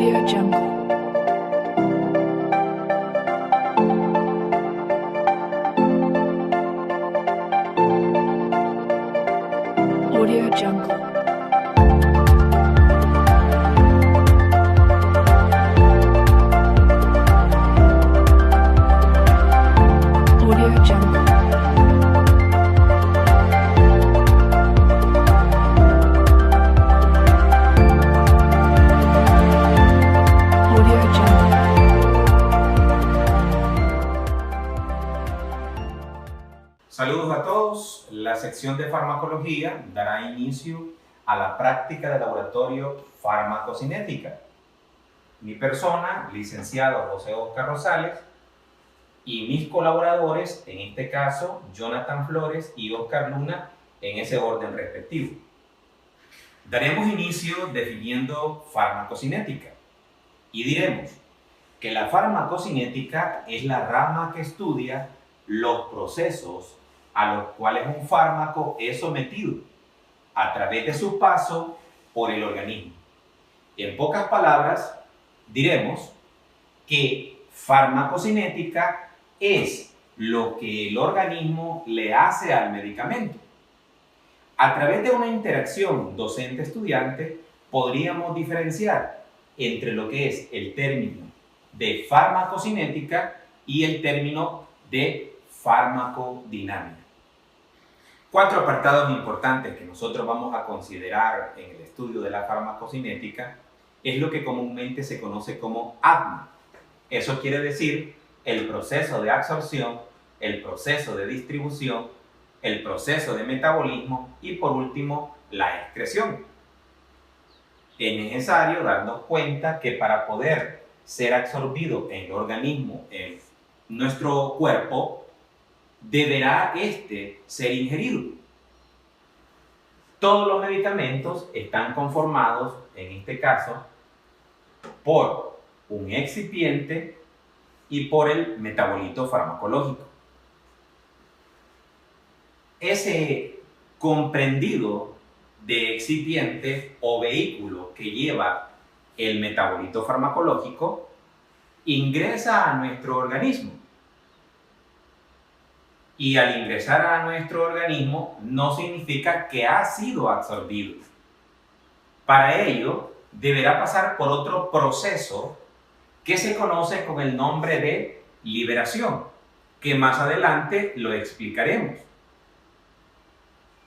Audio Jungle. Audio Jungle. Audio Jungle. Audio Jungle. Saludos a todos. La sección de farmacología dará inicio a la práctica de laboratorio farmacocinética. Mi persona, licenciado José Óscar Rosales, y mis colaboradores, en este caso, Jonathan Flores y Óscar Luna, en ese orden respectivo. Daremos inicio definiendo farmacocinética y diremos que la farmacocinética es la rama que estudia los procesos a los cuales un fármaco es sometido a través de su paso por el organismo. En pocas palabras, diremos que farmacocinética es lo que el organismo le hace al medicamento. A través de una interacción docente-estudiante podríamos diferenciar entre lo que es el término de farmacocinética y el término de farmacodinámica. 4 apartados importantes que nosotros vamos a considerar en el estudio de la farmacocinética es lo que comúnmente se conoce como ADME. Eso quiere decir el proceso de absorción, el proceso de distribución, el proceso de metabolismo y por último la excreción. Es necesario darnos cuenta que para poder ser absorbido en el organismo, en nuestro cuerpo, deberá ser ingerido. Todos los medicamentos están conformados, en este caso, por un excipiente y por el metabolito farmacológico. Ese comprendido de excipiente o vehículo que lleva el metabolito farmacológico ingresa a nuestro organismo. Y al ingresar a nuestro organismo no significa que ha sido absorbido. Para ello, deberá pasar por otro proceso que se conoce con el nombre de liberación, que más adelante lo explicaremos.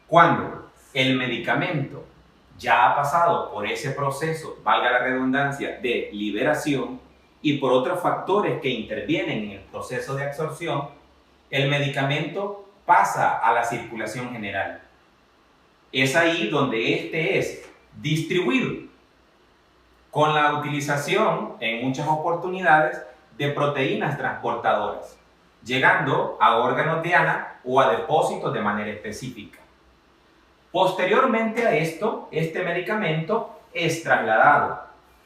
Cuando el medicamento ya ha pasado por ese proceso, valga la redundancia, de liberación y por otros factores que intervienen en el proceso de absorción, el medicamento pasa a la circulación general. Es ahí donde es distribuido con la utilización, en muchas oportunidades, de proteínas transportadoras, llegando a órganos diana o a depósitos de manera específica. Posteriormente a esto, este medicamento es trasladado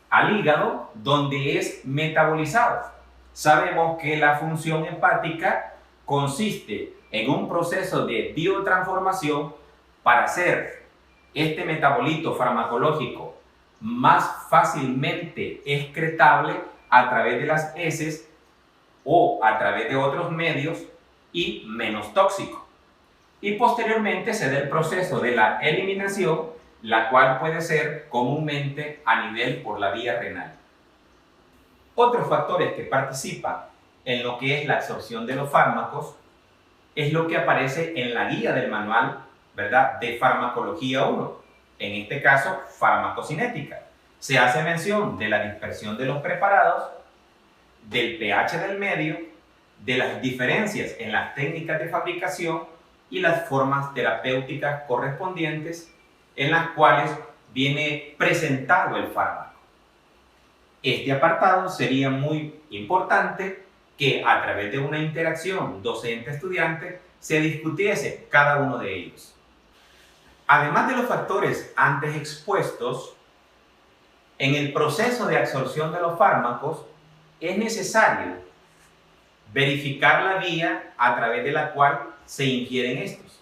al hígado, donde es metabolizado. Sabemos que la función hepática consiste en un proceso de biotransformación para hacer este metabolito farmacológico más fácilmente excretable a través de las heces o a través de otros medios y menos tóxico. Y posteriormente se da el proceso de la eliminación, la cual puede ser comúnmente a nivel por la vía renal. Otros factores que participan en lo que es la absorción de los fármacos es lo que aparece en la guía del manual, ¿verdad?, de farmacología 1, en este caso farmacocinética. Se hace mención de la dispersión de los preparados, del pH del medio, de las diferencias en las técnicas de fabricación y las formas terapéuticas correspondientes en las cuales viene presentado el fármaco. Este apartado sería muy importante que a través de una interacción docente-estudiante se discutiese cada uno de ellos. Además de los factores antes expuestos, en el proceso de absorción de los fármacos es necesario verificar la vía a través de la cual se ingieren estos.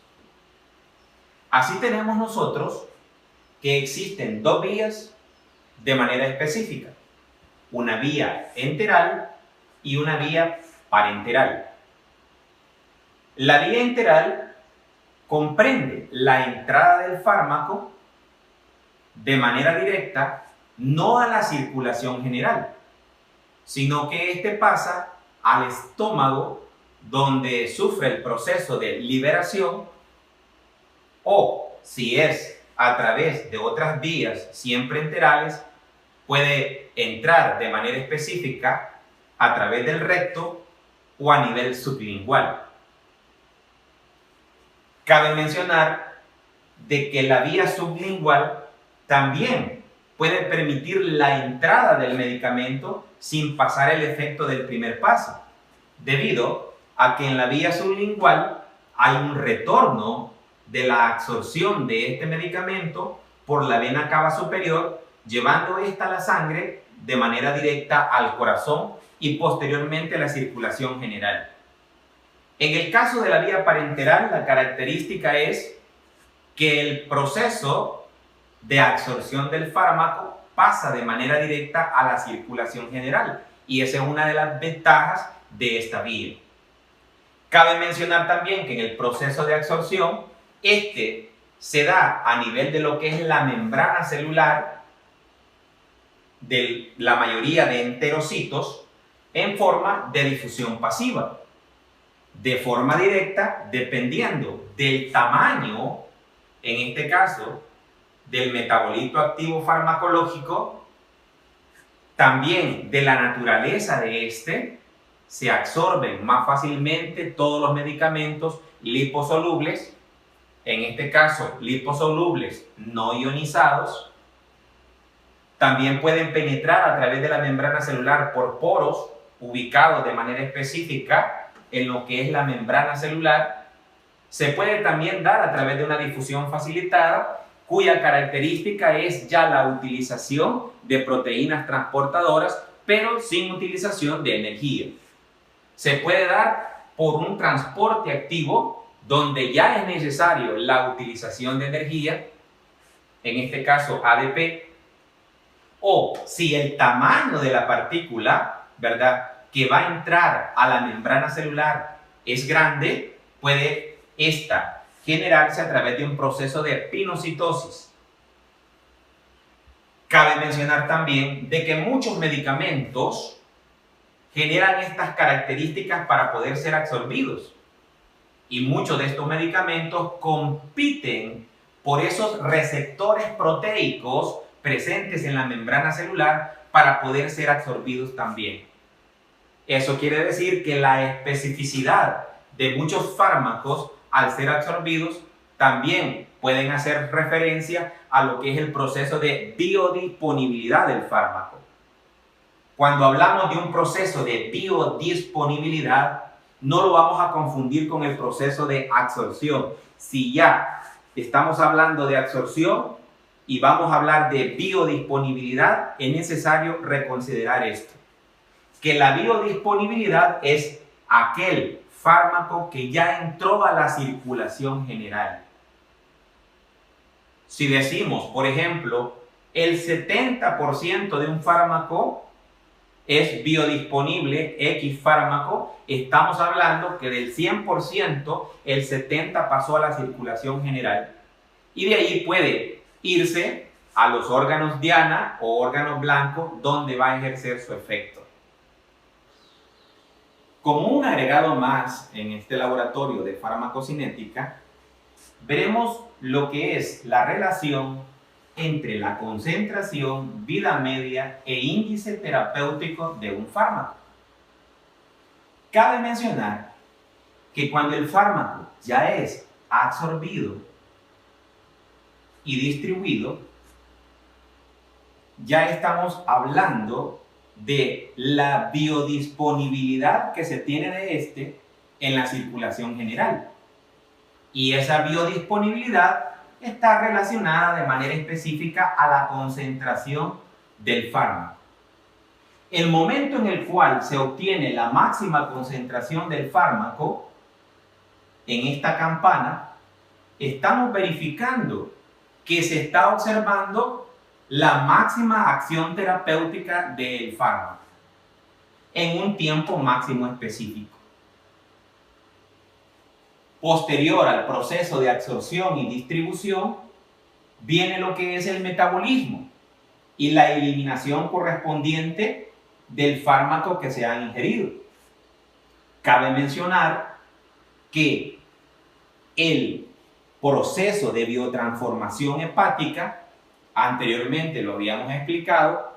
Así tenemos nosotros que existen 2 vías de manera específica. una vía enteral y una vía parenteral. La vía enteral comprende la entrada del fármaco de manera directa, no a la circulación general, sino que este pasa al estómago, donde sufre el proceso de liberación, o si es a través de otras vías siempre enterales, puede entrar de manera específica a través del recto o a nivel sublingual. Cabe mencionar de que la vía sublingual también puede permitir la entrada del medicamento sin pasar el efecto del primer paso, debido a que en la vía sublingual hay un retorno de la absorción de este medicamento por la vena cava superior, llevando esta a la sangre de manera directa al corazón y posteriormente a la circulación general. En el caso de la vía parenteral, la característica es que el proceso de absorción del fármaco pasa de manera directa a la circulación general, y esa es una de las ventajas de esta vía. Cabe mencionar también que en el proceso de absorción, este se da a nivel de lo que es la membrana celular de la mayoría de enterocitos en forma de difusión pasiva. De forma directa, dependiendo del tamaño, en este caso, del metabolito activo farmacológico, también de la naturaleza de este, se absorben más fácilmente todos los medicamentos liposolubles, en este caso liposolubles no ionizados. También pueden penetrar a través de la membrana celular por poros ubicados de manera específica en lo que es la membrana celular. Se puede también dar a través de una difusión facilitada, cuya característica es ya la utilización de proteínas transportadoras, pero sin utilización de energía. Se puede dar por un transporte activo, donde ya es necesario la utilización de energía, en este caso ADP, o si el tamaño de la partícula, ¿verdad?, que va a entrar a la membrana celular es grande, puede esta generarse a través de un proceso de pinocitosis. Cabe mencionar también de que muchos medicamentos generan estas características para poder ser absorbidos, y muchos de estos medicamentos compiten por esos receptores proteicos presentes en la membrana celular para poder ser absorbidos también. Eso quiere decir que la especificidad de muchos fármacos, al ser absorbidos, también pueden hacer referencia a lo que es el proceso de biodisponibilidad del fármaco. Cuando hablamos de un proceso de biodisponibilidad, no lo vamos a confundir con el proceso de absorción. Si ya estamos hablando de absorción y vamos a hablar de biodisponibilidad, es necesario reconsiderar esto. Que la biodisponibilidad es aquel fármaco que ya entró a la circulación general. Si decimos, por ejemplo, el 70% de un fármaco es biodisponible, X fármaco, estamos hablando que del 100%, el 70% pasó a la circulación general. Y de ahí puede irse a los órganos diana o órganos blancos, donde va a ejercer su efecto. Como un agregado más en este laboratorio de farmacocinética, veremos lo que es la relación entre la concentración, vida media e índice terapéutico de un fármaco. Cabe mencionar que cuando el fármaco ya es absorbido y distribuido, ya estamos hablando de la biodisponibilidad que se tiene de este en la circulación general. Y esa biodisponibilidad está relacionada de manera específica a la concentración del fármaco. El momento en el cual se obtiene la máxima concentración del fármaco, en esta campana, estamos verificando que se está observando la máxima acción terapéutica del fármaco en un tiempo máximo específico. Posterior al proceso de absorción y distribución, viene lo que es el metabolismo y la eliminación correspondiente del fármaco que se ha ingerido. Cabe mencionar que el proceso de biotransformación hepática, anteriormente lo habíamos explicado,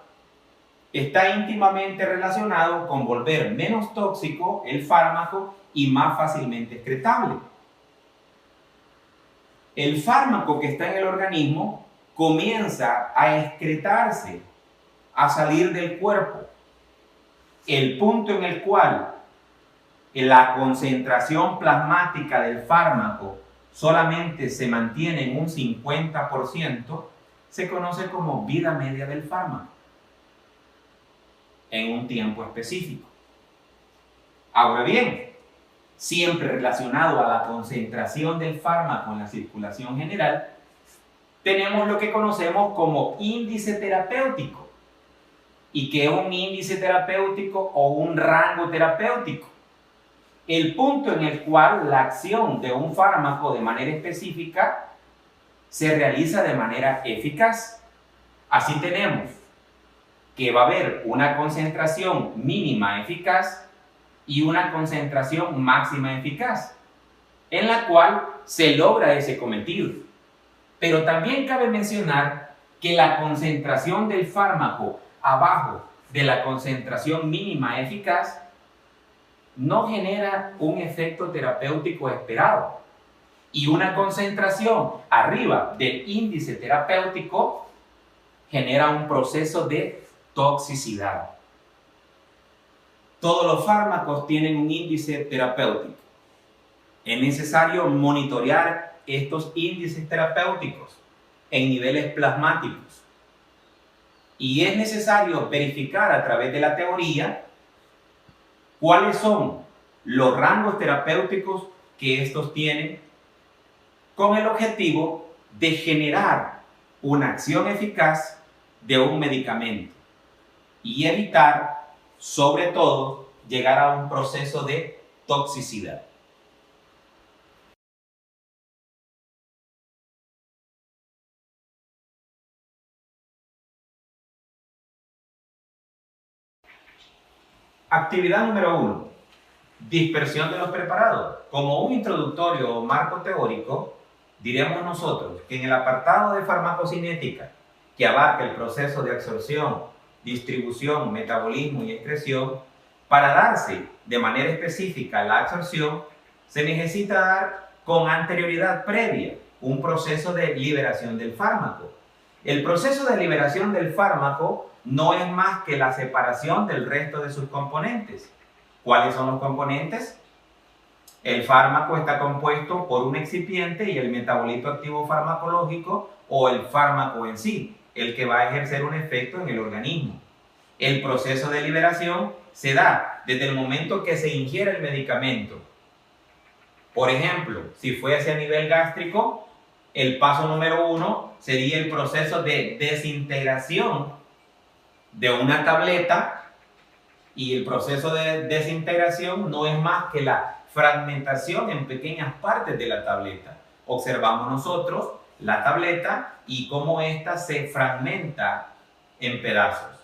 está íntimamente relacionado con volver menos tóxico el fármaco y más fácilmente excretable. El fármaco que está en el organismo comienza a excretarse, a salir del cuerpo. El punto en el cual la concentración plasmática del fármaco solamente se mantiene en un 50%, se conoce como vida media del fármaco en un tiempo específico. Ahora bien, siempre relacionado a la concentración del fármaco en la circulación general, tenemos lo que conocemos como índice terapéutico. ¿Y qué es un índice terapéutico o un rango terapéutico? El punto en el cual la acción de un fármaco de manera específica se realiza de manera eficaz. Así tenemos que va a haber una concentración mínima eficaz y una concentración máxima eficaz, en la cual se logra ese cometido. Pero también cabe mencionar que la concentración del fármaco abajo de la concentración mínima eficaz no genera un efecto terapéutico esperado. Y una concentración arriba del índice terapéutico genera un proceso de toxicidad. Todos los fármacos tienen un índice terapéutico. Es necesario monitorear estos índices terapéuticos en niveles plasmáticos. Y es necesario verificar a través de la teoría cuáles son los rangos terapéuticos que estos tienen, con el objetivo de generar una acción eficaz de un medicamento y evitar, sobre todo, llegar a un proceso de toxicidad. Actividad número 1. Dispersión de los preparados. Como un introductorio o marco teórico, diremos nosotros que en el apartado de farmacocinética, que abarca el proceso de absorción, distribución, metabolismo y excreción, para darse de manera específica la absorción, se necesita dar con anterioridad previa un proceso de liberación del fármaco. El proceso de liberación del fármaco no es más que la separación del resto de sus componentes. ¿Cuáles son los componentes? El fármaco está compuesto por un excipiente y el metabolito activo farmacológico o el fármaco en sí, el que va a ejercer un efecto en el organismo. El proceso de liberación se da desde el momento que se ingiere el medicamento. Por ejemplo, si fuese a nivel gástrico, el paso número 1 sería el proceso de desintegración de una tableta, y el proceso de desintegración no es más que la fragmentación en pequeñas partes de la tableta. Observamos nosotros la tableta y cómo ésta se fragmenta en pedazos.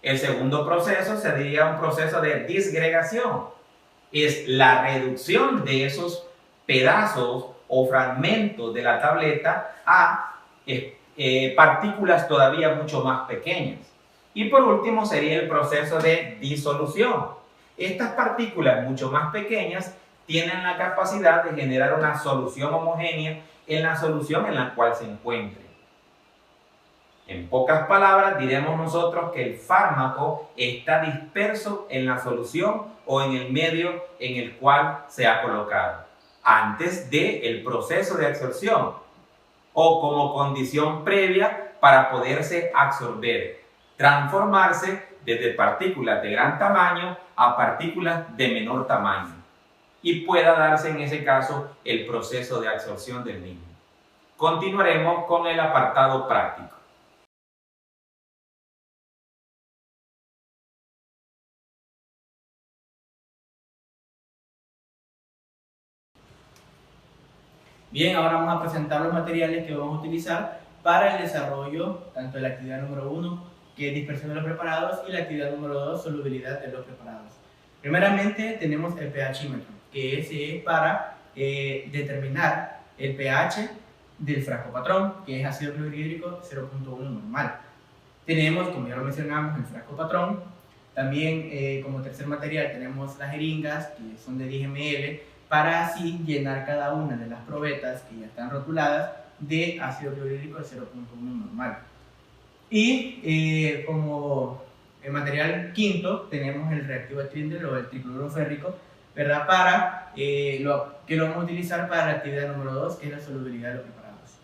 El segundo proceso sería un proceso de disgregación. Es la reducción de esos pedazos o fragmentos de la tableta a partículas todavía mucho más pequeñas. Y por último sería el proceso de disolución. Estas partículas mucho más pequeñas tienen la capacidad de generar una solución homogénea en la solución en la cual se encuentre. En pocas palabras, diremos nosotros que el fármaco está disperso en la solución o en el medio en el cual se ha colocado, antes del proceso de absorción o como condición previa para poderse absorber, transformarse desde partículas de gran tamaño a partículas de menor tamaño y pueda darse en ese caso el proceso de absorción del mismo. Continuaremos con el apartado práctico. Bien, ahora vamos a presentar los materiales que vamos a utilizar para el desarrollo tanto de la actividad número 1, que es dispersión de los preparados, y la actividad número 2, solubilidad de los preparados. Primeramente tenemos el pHímetro, que es para determinar el pH del frasco patrón, que es ácido clorhídrico 0.1 normal. Tenemos, como ya lo mencionamos, el frasco patrón. También como tercer material tenemos las jeringas, que son de 10 ml, para así llenar cada una de las probetas que ya están rotuladas de ácido clorhídrico 0.1 normal. Y como el material quinto tenemos el reactivo de Trinder o el tricloruro férrico, ¿verdad? Para que lo vamos a utilizar para la actividad número 2, que es la solubilidad de los preparados.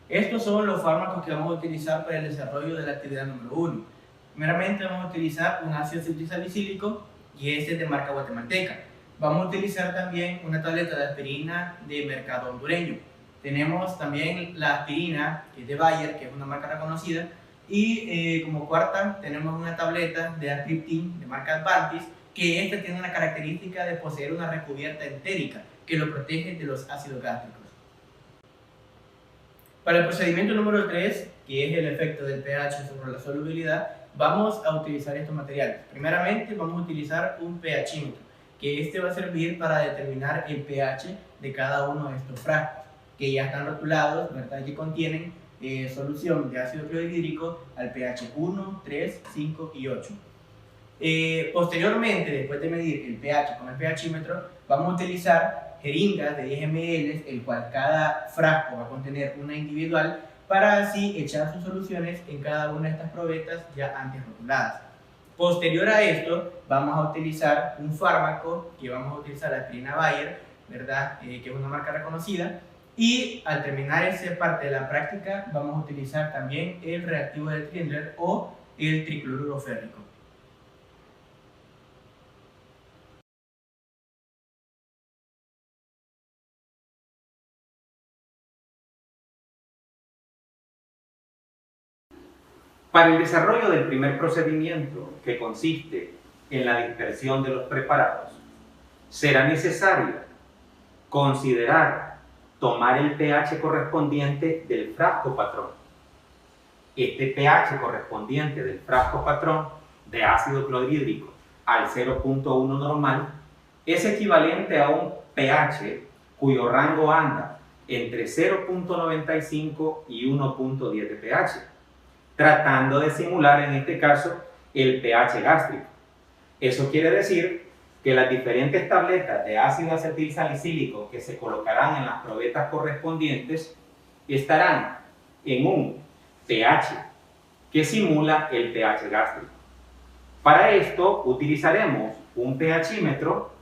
Estos son los fármacos que vamos a utilizar para el desarrollo de la actividad número 1. Primeramente vamos a utilizar un ácido citrusalicílico, y este es de marca guatemalteca. Vamos a utilizar también una tableta de aspirina de mercado hondureño. Tenemos también la aspirina, que es de Bayer, que es una marca reconocida. Y como cuarta tenemos una tableta de Ascriptin de marca Advantis, que esta tiene una característica de poseer una recubierta entérica que lo protege de los ácidos gástricos. Para el procedimiento número 3, que es el efecto del pH sobre la solubilidad, vamos a utilizar estos materiales. Primeramente vamos a utilizar un pHímetro, que este va a servir para determinar el pH de cada uno de estos frascos, que ya están rotulados, ¿verdad? Que contienen solución de ácido clorhídrico al pH 1, 3, 5 y 8. Posteriormente, después de medir el pH con el pHímetro, vamos a utilizar jeringas de 10 ml, el cual cada frasco va a contener una individual, para así echar sus soluciones en cada una de estas probetas ya antes rotuladas. Posterior a esto, vamos a utilizar un fármaco, que vamos a utilizar la aspirina Bayer, ¿verdad? Que es una marca reconocida. Y al terminar esa parte de la práctica, vamos a utilizar también el reactivo de Trinder o el tricloruro férrico. Para el desarrollo del primer procedimiento, que consiste en la dispersión de los preparados, será necesario considerar tomar el pH correspondiente del frasco patrón. Este pH correspondiente del frasco patrón de ácido clorhídrico al 0.1 normal es equivalente a un pH cuyo rango anda entre 0.95 y 1.10 de pH, tratando de simular en este caso el pH gástrico. Eso quiere decir que las diferentes tabletas de ácido acetil salicílico que se colocarán en las probetas correspondientes estarán en un pH que simula el pH gástrico. Para esto utilizaremos un pHímetro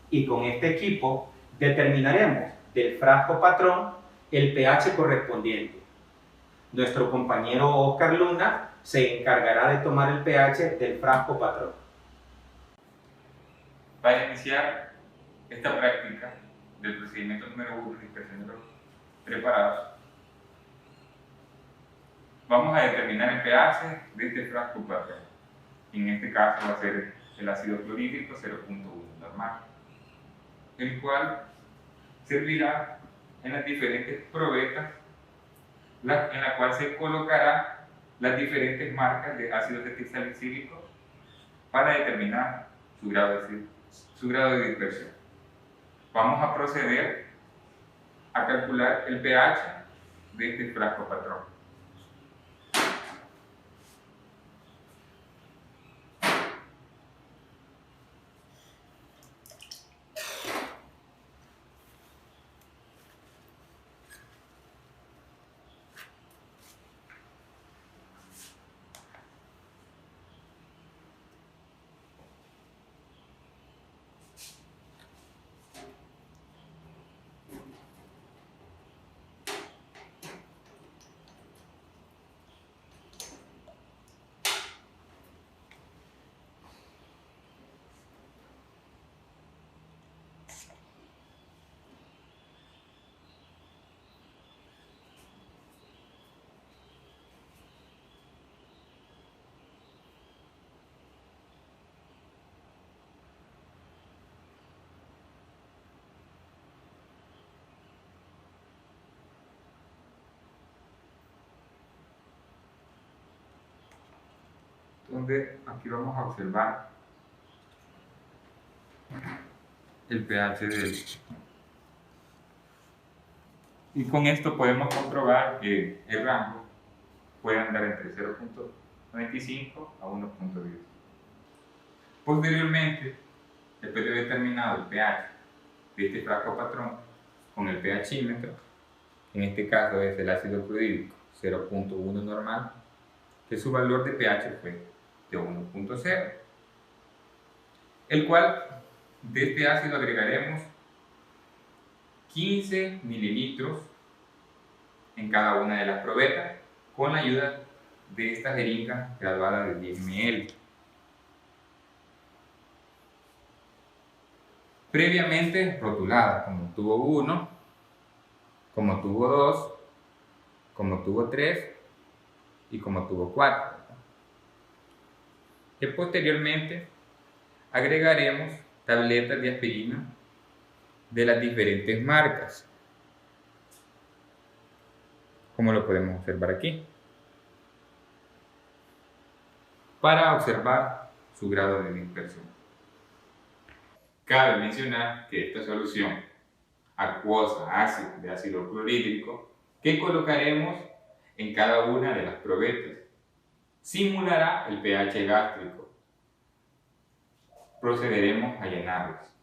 y con este equipo determinaremos del frasco patrón el pH correspondiente. Nuestro compañero Oscar Luna se encargará de tomar el pH del frasco patrón. Para iniciar esta práctica del procedimiento número 1, dispersión de los preparados, vamos a determinar el pH de este frasco patrón. En este caso va a ser el ácido clorhídrico 0.1 normal, el cual servirá en las diferentes probetas en la cual se colocará las diferentes marcas de ácido acetil salicílico para determinar su grado de dispersión. Vamos a proceder a calcular el pH de este frasco patrón. donde aquí vamos a observar el pH del. Y con esto podemos comprobar que el rango puede andar entre 0.95 a 1.10. Posteriormente, después de haber determinado el pH de este frasco patrón con el pHímetro, en este caso es el ácido clorhídrico 0.1 normal, que su valor de pH fue de 1.0, el cual de este ácido agregaremos 15 mililitros en cada una de las probetas con la ayuda de esta jeringa graduada de 10 ml. Previamente rotulada como tubo 1, como tubo 2, como tubo 3 y como tubo 4. Y posteriormente agregaremos tabletas de aspirina de las diferentes marcas, como lo podemos observar aquí, para observar su grado de dispersión. Cabe mencionar que esta solución acuosa ácida de ácido clorhídrico que colocaremos en cada una de las probetas simulará el pH gástrico. Procederemos a llenarlas.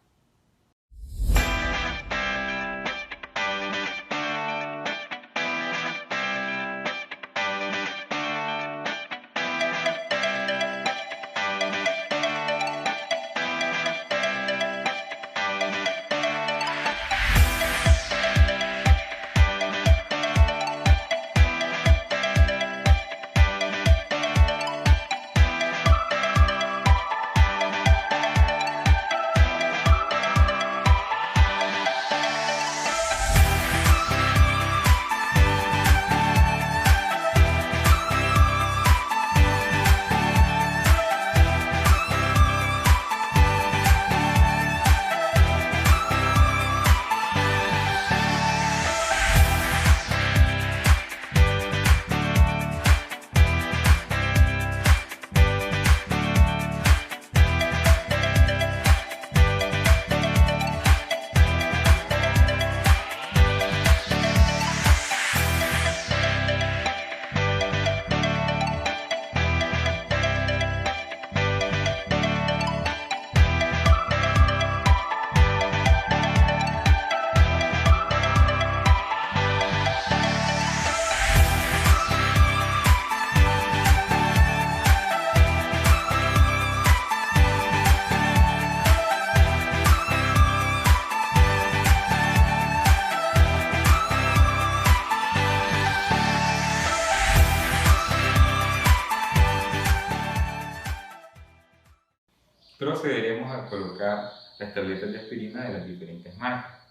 Procederemos a colocar las tabletas de aspirina de las diferentes marcas,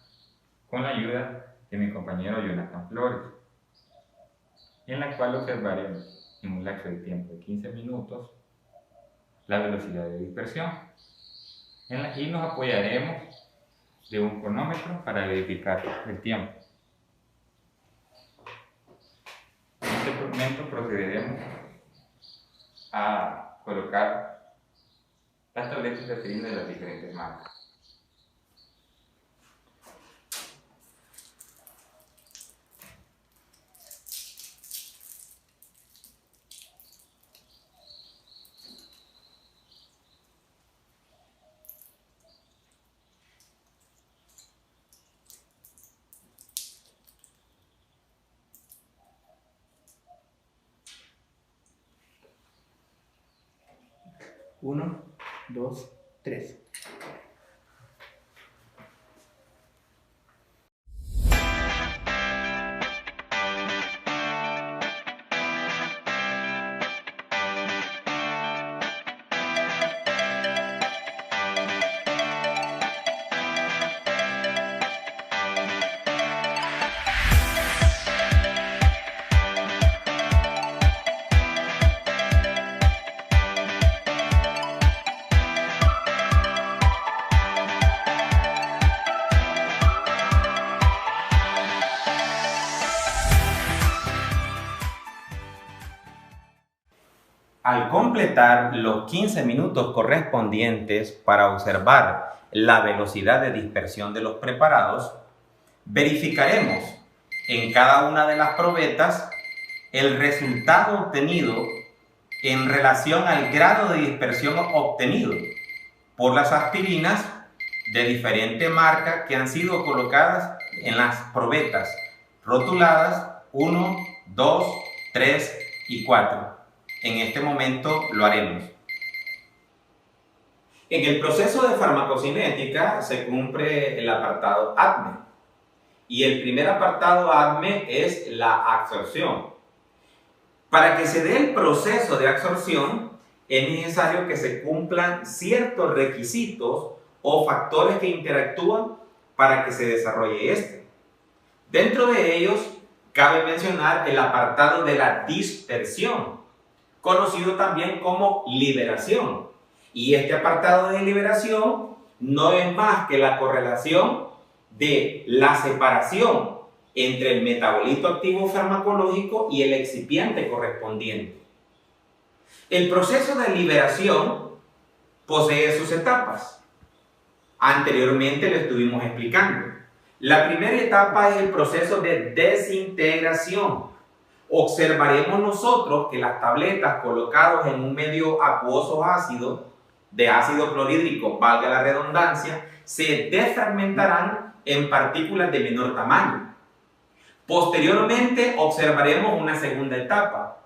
con la ayuda de mi compañero Jonathan Flores, en la cual observaremos en un lapso de tiempo de 15 minutos la velocidad de dispersión, y nos apoyaremos de un cronómetro para verificar el tiempo. En este momento procederemos a colocar las tabletas de aspirina de las diferentes marcas. Uno, dos, tres. Al completar los 15 minutos correspondientes para observar la velocidad de dispersión de los preparados, verificaremos en cada una de las probetas el resultado obtenido en relación al grado de dispersión obtenido por las aspirinas de diferente marca que han sido colocadas en las probetas rotuladas 1, 2, 3 y 4. En este momento lo haremos. En el proceso de farmacocinética se cumple el apartado ADME. Y el primer apartado ADME es la absorción. Para que se dé el proceso de absorción, es necesario que se cumplan ciertos requisitos o factores que interactúan para que se desarrolle este. Dentro de ellos, cabe mencionar el apartado de la dispersión, conocido también como liberación. Y este apartado de liberación no es más que la correlación de la separación entre el metabolito activo farmacológico y el excipiente correspondiente. El proceso de liberación posee sus etapas. Anteriormente lo estuvimos explicando. La primera etapa es el proceso de desintegración. Observaremos nosotros que las tabletas colocadas en un medio acuoso ácido, de ácido clorhídrico, valga la redundancia, se desfragmentarán en partículas de menor tamaño. Posteriormente observaremos una segunda etapa,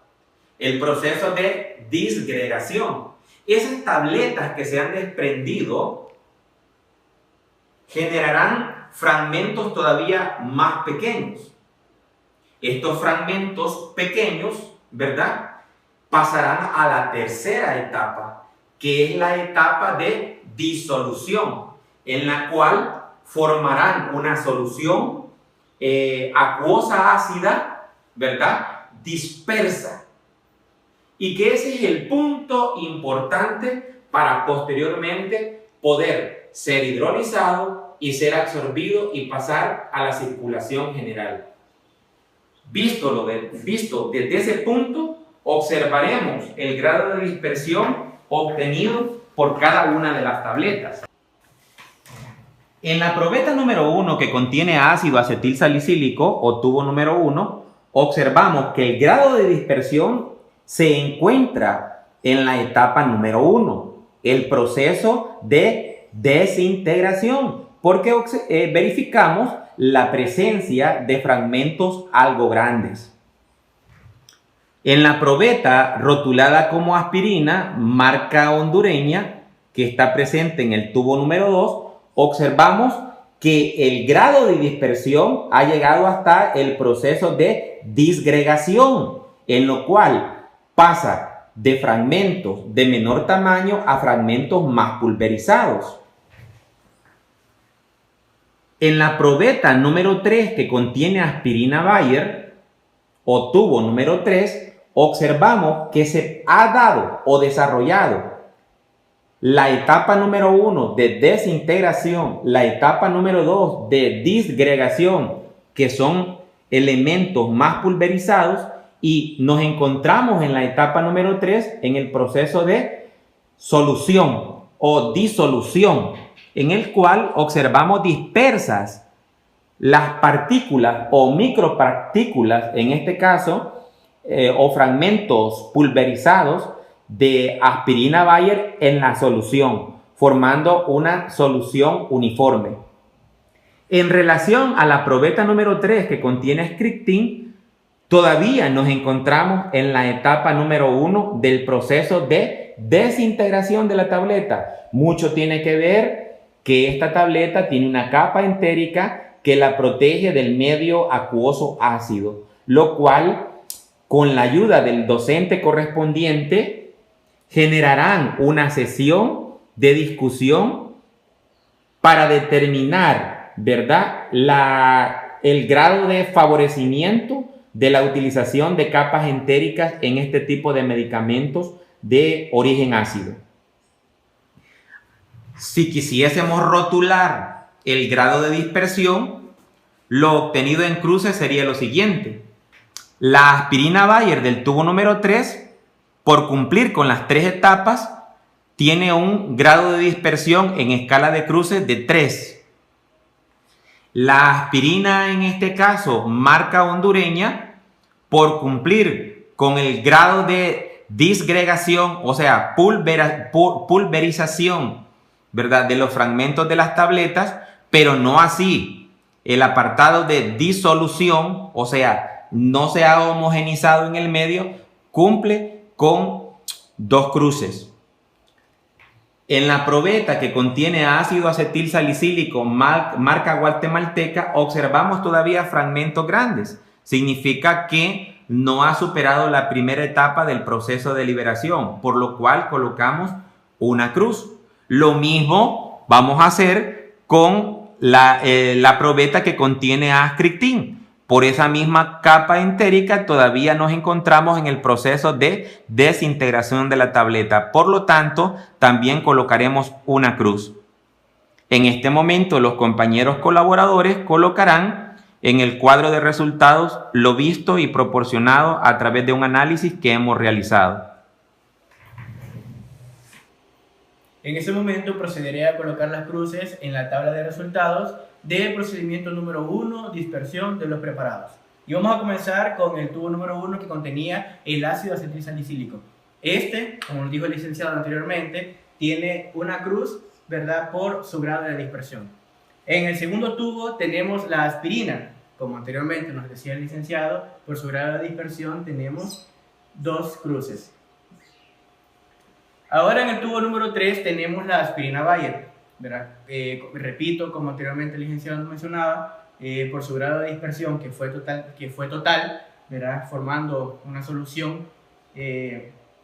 el proceso de disgregación. Esas tabletas que se han desprendido generarán fragmentos todavía más pequeños. Estos fragmentos pequeños, ¿verdad?, pasarán a la tercera etapa, que es la etapa de disolución, en la cual formarán una solución acuosa ácida, ¿verdad?, dispersa. Y que ese es el punto importante para posteriormente poder ser hidrolizado y ser absorbido y pasar a la circulación general. Visto desde ese punto, observaremos el grado de dispersión obtenido por cada una de las tabletas. En la probeta número 1, que contiene ácido acetil salicílico o tubo número 1, observamos que el grado de dispersión se encuentra en la etapa número 1, el proceso de desintegración, porque verificamos la presencia de fragmentos algo grandes. En la probeta rotulada como aspirina, marca hondureña, que está presente en el tubo número 2, observamos que el grado de dispersión ha llegado hasta el proceso de disgregación, en lo cual pasa de fragmentos de menor tamaño a fragmentos más pulverizados. En la probeta número 3, que contiene aspirina Bayer o tubo número 3, observamos que se ha dado o desarrollado la etapa número 1 de desintegración, la etapa número 2 de disgregación, que son elementos más pulverizados, y nos encontramos en la etapa número 3 en el proceso de solución o disolución, en el cual observamos dispersas las partículas o micropartículas, en este caso, o fragmentos pulverizados de aspirina Bayer en la solución, formando una solución uniforme. En relación a la probeta número 3, que contiene scriptin, todavía nos encontramos en la etapa número 1 del proceso de desintegración de la tableta. Mucho tiene que ver que esta tableta tiene una capa entérica que la protege del medio acuoso ácido, lo cual, con la ayuda del docente correspondiente, generarán una sesión de discusión para determinar, ¿verdad?, el grado de favorecimiento de la utilización de capas entéricas en este tipo de medicamentos de origen ácido. Si quisiésemos rotular el grado de dispersión, lo obtenido en cruce sería lo siguiente. La aspirina Bayer del tubo número 3 por cumplir con las 3 etapas, tiene un grado de dispersión en escala de cruces de 3. La aspirina, en este caso, marca hondureña, por cumplir con el grado de disgregación, o sea, pulverización, ¿verdad?, de los fragmentos de las tabletas, pero no así el apartado de disolución, o sea, no se ha homogenizado en el medio, cumple con 2 cruces. En la probeta que contiene ácido acetil salicílico marca guatemalteca, observamos todavía fragmentos grandes. Significa que no ha superado la primera etapa del proceso de liberación, por lo cual colocamos una cruz. Lo mismo vamos a hacer con la probeta que contiene ascriptín. Por esa misma capa entérica todavía nos encontramos en el proceso de desintegración de la tableta. Por lo tanto, también colocaremos una cruz. En este momento, los compañeros colaboradores colocarán en el cuadro de resultados lo visto y proporcionado a través de un análisis que hemos realizado. En ese momento procederé a colocar las cruces en la tabla de resultados del procedimiento número 1, dispersión de los preparados. Y vamos a comenzar con el tubo número 1 que contenía el ácido acetil salicílico. Este, como nos dijo el licenciado anteriormente, tiene una cruz, ¿verdad?, por su grado de dispersión. En el segundo tubo tenemos la aspirina. Como anteriormente nos decía el licenciado, por su grado de dispersión tenemos 2 cruces. Ahora en el tubo número 3 tenemos la aspirina Bayer, ¿verdad? Repito, como anteriormente el licenciado nos mencionaba, por su grado de dispersión que fue total, ¿verdad?, formando una solución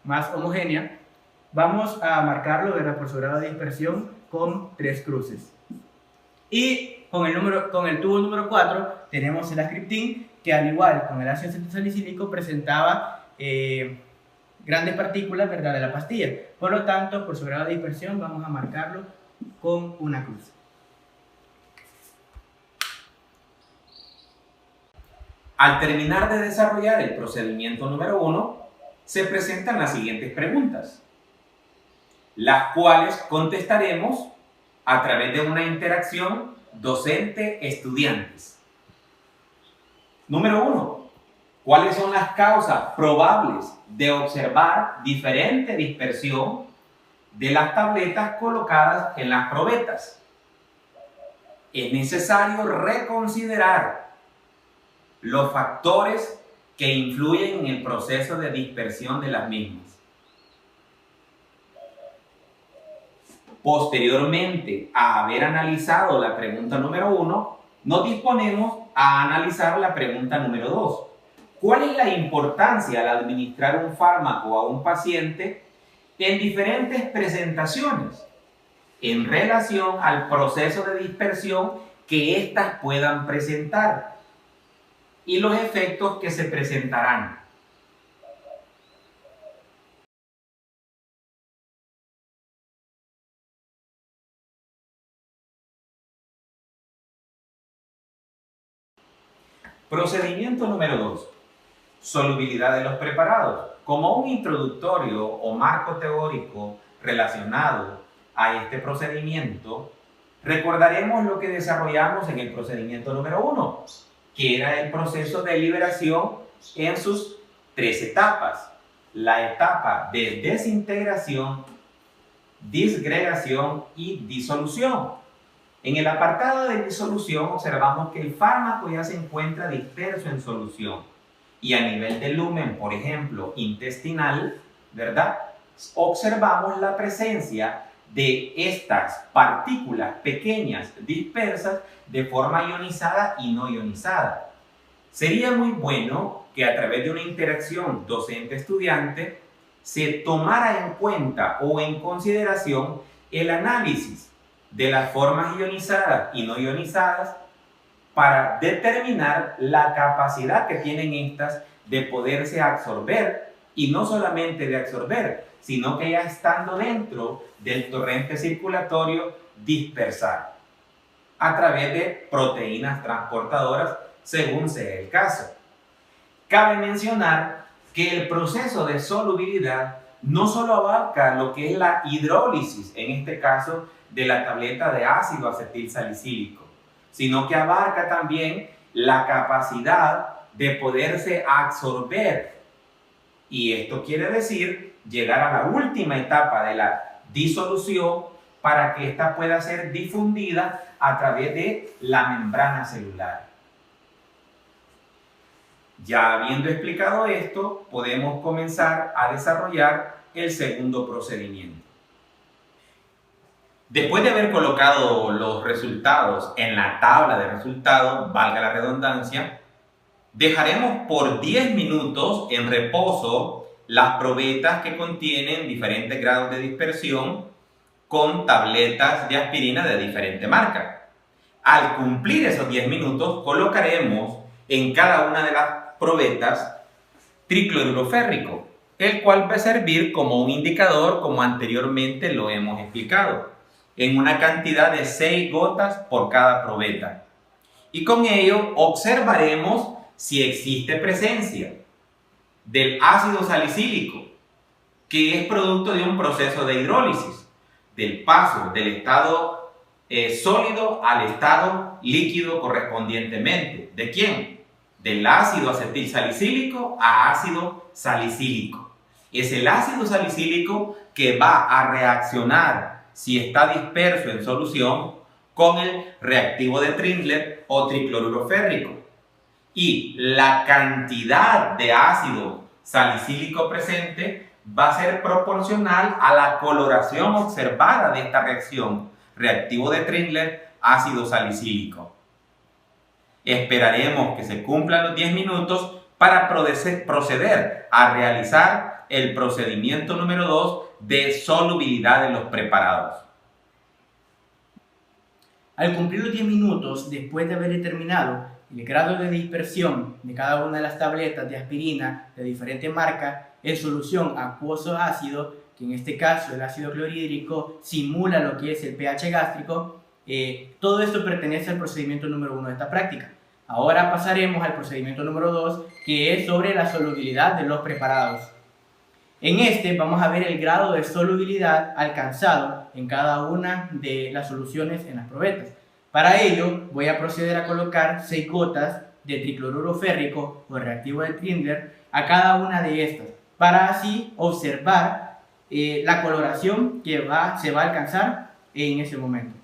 más homogénea, vamos a marcarlo, ¿verdad?, por su grado de dispersión con 3 cruces. Y con el tubo número 4 tenemos el ascriptín, que al igual con el ácido acetil salicílico presentaba grandes partículas, ¿verdad?, de la pastilla. Por lo tanto, por su grado de dispersión vamos a marcarlo con una cruz. Al terminar de desarrollar el procedimiento número 1, se presentan las siguientes preguntas, las cuales contestaremos a través de una interacción docente-estudiantes. Número 1. ¿Cuáles son las causas probables de observar diferente dispersión de las tabletas colocadas en las probetas? Es necesario reconsiderar los factores que influyen en el proceso de dispersión de las mismas. Posteriormente a haber analizado la pregunta número 1, nos disponemos a analizar la pregunta número 2. ¿Cuál es la importancia al administrar un fármaco a un paciente en diferentes presentaciones en relación al proceso de dispersión que éstas puedan presentar y los efectos que se presentarán? Procedimiento número 2. Solubilidad de los preparados. Como un introductorio o marco teórico relacionado a este procedimiento, recordaremos lo que desarrollamos en el procedimiento número 1, que era el proceso de liberación en sus 3 etapas. La etapa de desintegración, disgregación y disolución. En el apartado de disolución observamos que el fármaco ya se encuentra disperso en solución y a nivel de lumen, por ejemplo, intestinal, ¿verdad?, observamos la presencia de estas partículas pequeñas dispersas de forma ionizada y no ionizada. Sería muy bueno que a través de una interacción docente-estudiante se tomara en cuenta o en consideración el análisis de las formas ionizadas y no ionizadas para determinar la capacidad que tienen estas de poderse absorber, y no solamente de absorber, sino que ya estando dentro del torrente circulatorio dispersar a través de proteínas transportadoras según sea el caso. Cabe mencionar que el proceso de solubilidad no solo abarca lo que es la hidrólisis, en este caso de la tableta de ácido acetil salicílico, sino que abarca también la capacidad de poderse absorber. Y esto quiere decir llegar a la última etapa de la disolución para que ésta pueda ser difundida a través de la membrana celular. Ya habiendo explicado esto, podemos comenzar a desarrollar el segundo procedimiento. Después de haber colocado los resultados en la tabla de resultados, valga la redundancia, dejaremos por 10 minutos en reposo las probetas que contienen diferentes grados de dispersión con tabletas de aspirina de diferente marca. Al cumplir esos 10 minutos, colocaremos en cada una de las probetas tricloruro férrico, el cual va a servir como un indicador, como anteriormente lo hemos explicado, en una cantidad de 6 gotas por cada probeta. Y con ello observaremos si existe presencia del ácido salicílico, que es producto de un proceso de hidrólisis, del paso del estado sólido al estado líquido correspondientemente. ¿De quién? Del ácido acetil salicílico a ácido salicílico. Es el ácido salicílico que va a reaccionar, si está disperso en solución, con el reactivo de Trindle o tricloruro férrico. Y la cantidad de ácido salicílico presente va a ser proporcional a la coloración observada de esta reacción, reactivo de Trindle, ácido salicílico. Esperaremos que se cumplan los 10 minutos para proceder a realizar el procedimiento número 2 de solubilidad de los preparados. Al cumplir los 10 minutos, después de haber determinado el grado de dispersión de cada una de las tabletas de aspirina de diferente marca en solución acuoso ácido, que en este caso el ácido clorhídrico simula lo que es el pH gástrico, todo esto pertenece al procedimiento número 1 de esta práctica. Ahora pasaremos al procedimiento número 2, que es sobre la solubilidad de los preparados. En este vamos a ver el grado de solubilidad alcanzado en cada una de las soluciones en las probetas. Para ello voy a proceder a colocar 6 gotas de tricloruro férrico o reactivo de Trindle a cada una de estas, para así observar la coloración que se va a alcanzar en ese momento.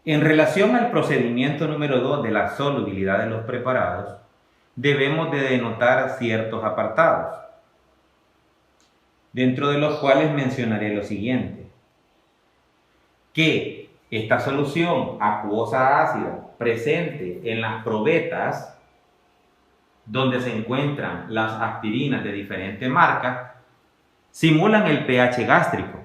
En relación al procedimiento número 2 de la solubilidad de los preparados, debemos de denotar ciertos apartados, dentro de los cuales mencionaré lo siguiente: que esta solución acuosa ácida presente en las probetas donde se encuentran las aspirinas de diferente marca simulan el pH gástrico.